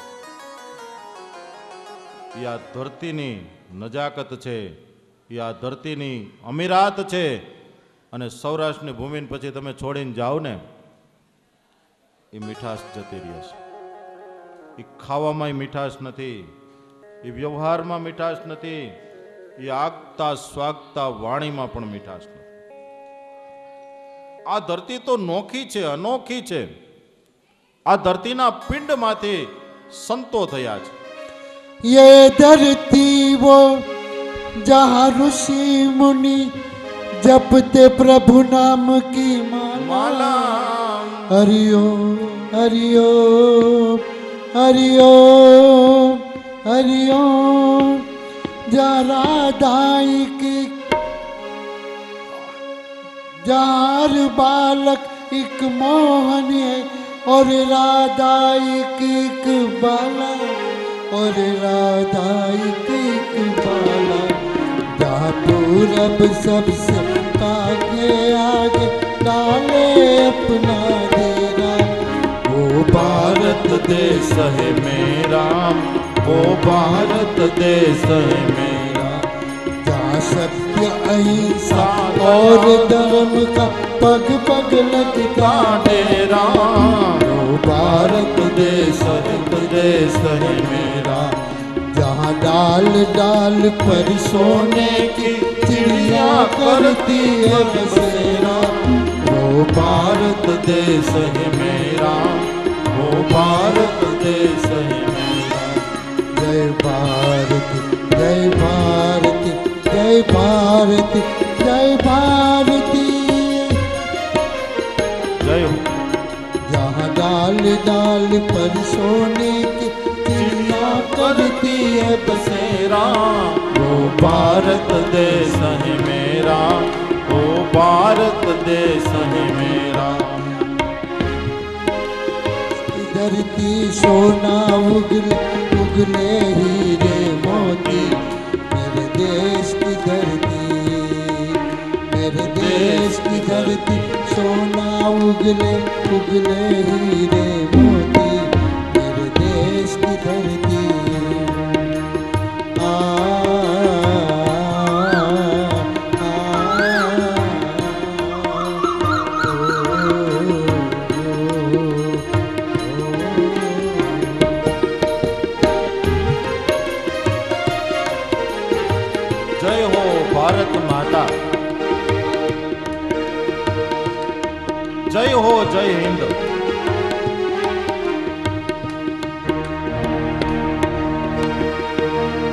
એ આ ધરતીની નજાકત છે એ આ ધરતીની અમીરાત છે અને સૌરાષ્ટ્રની ભૂમિને પછી તમે છોડીને જાઓ ને એ મીઠાશ જતી રહે છે એ ખાવામાં મીઠાશ નથી એ વ્યવહારમાં મીઠાશ નથી એ આગતા સ્વાગતા વાણીમાં પણ મીઠાશ નથી આ ધરતી તો નોખી છે અનોખી છે આ ધરતીના પિંડમાંથી સંતો થયા છે ये धरती वो जहाँ ऋषि मुनि जपते प्रभु नाम की माला हरिओम हरिओम हरिओम हरिओम जहाँ दाई की जार बालक एक मोहन है और राधा एक बाला और राधा एक बाला जहाँ पूरब सबसे आगे आगे डाले अपना डेरा वो भारत देश है मेरा वो भारत देश है मेरा जहाँ सत्य अहिंसा और धर्म का पग पग लगता डेरा वो भारत देश है मेरा जहाँ डाल डाल पर सोने की चिड़िया करती है बसेरा वो भारत देश है मेरा वो भारत देश है मेरा जय भारत जय भारत जय भारत जय भारती जय हो जहाँ डाल डाल पर सोने की चिड़िया करती है बसेरा वो भारत देश है मेरा वो भारत देश है मेरा धरती सोना उगले उगले हीरे मोती मेरे देश की धरती मेरे देश की धरती सोना उगले उगले हीरे मोती मेरे देश की धरती आ, जय हो भारत माता, जय हो जय हिंद।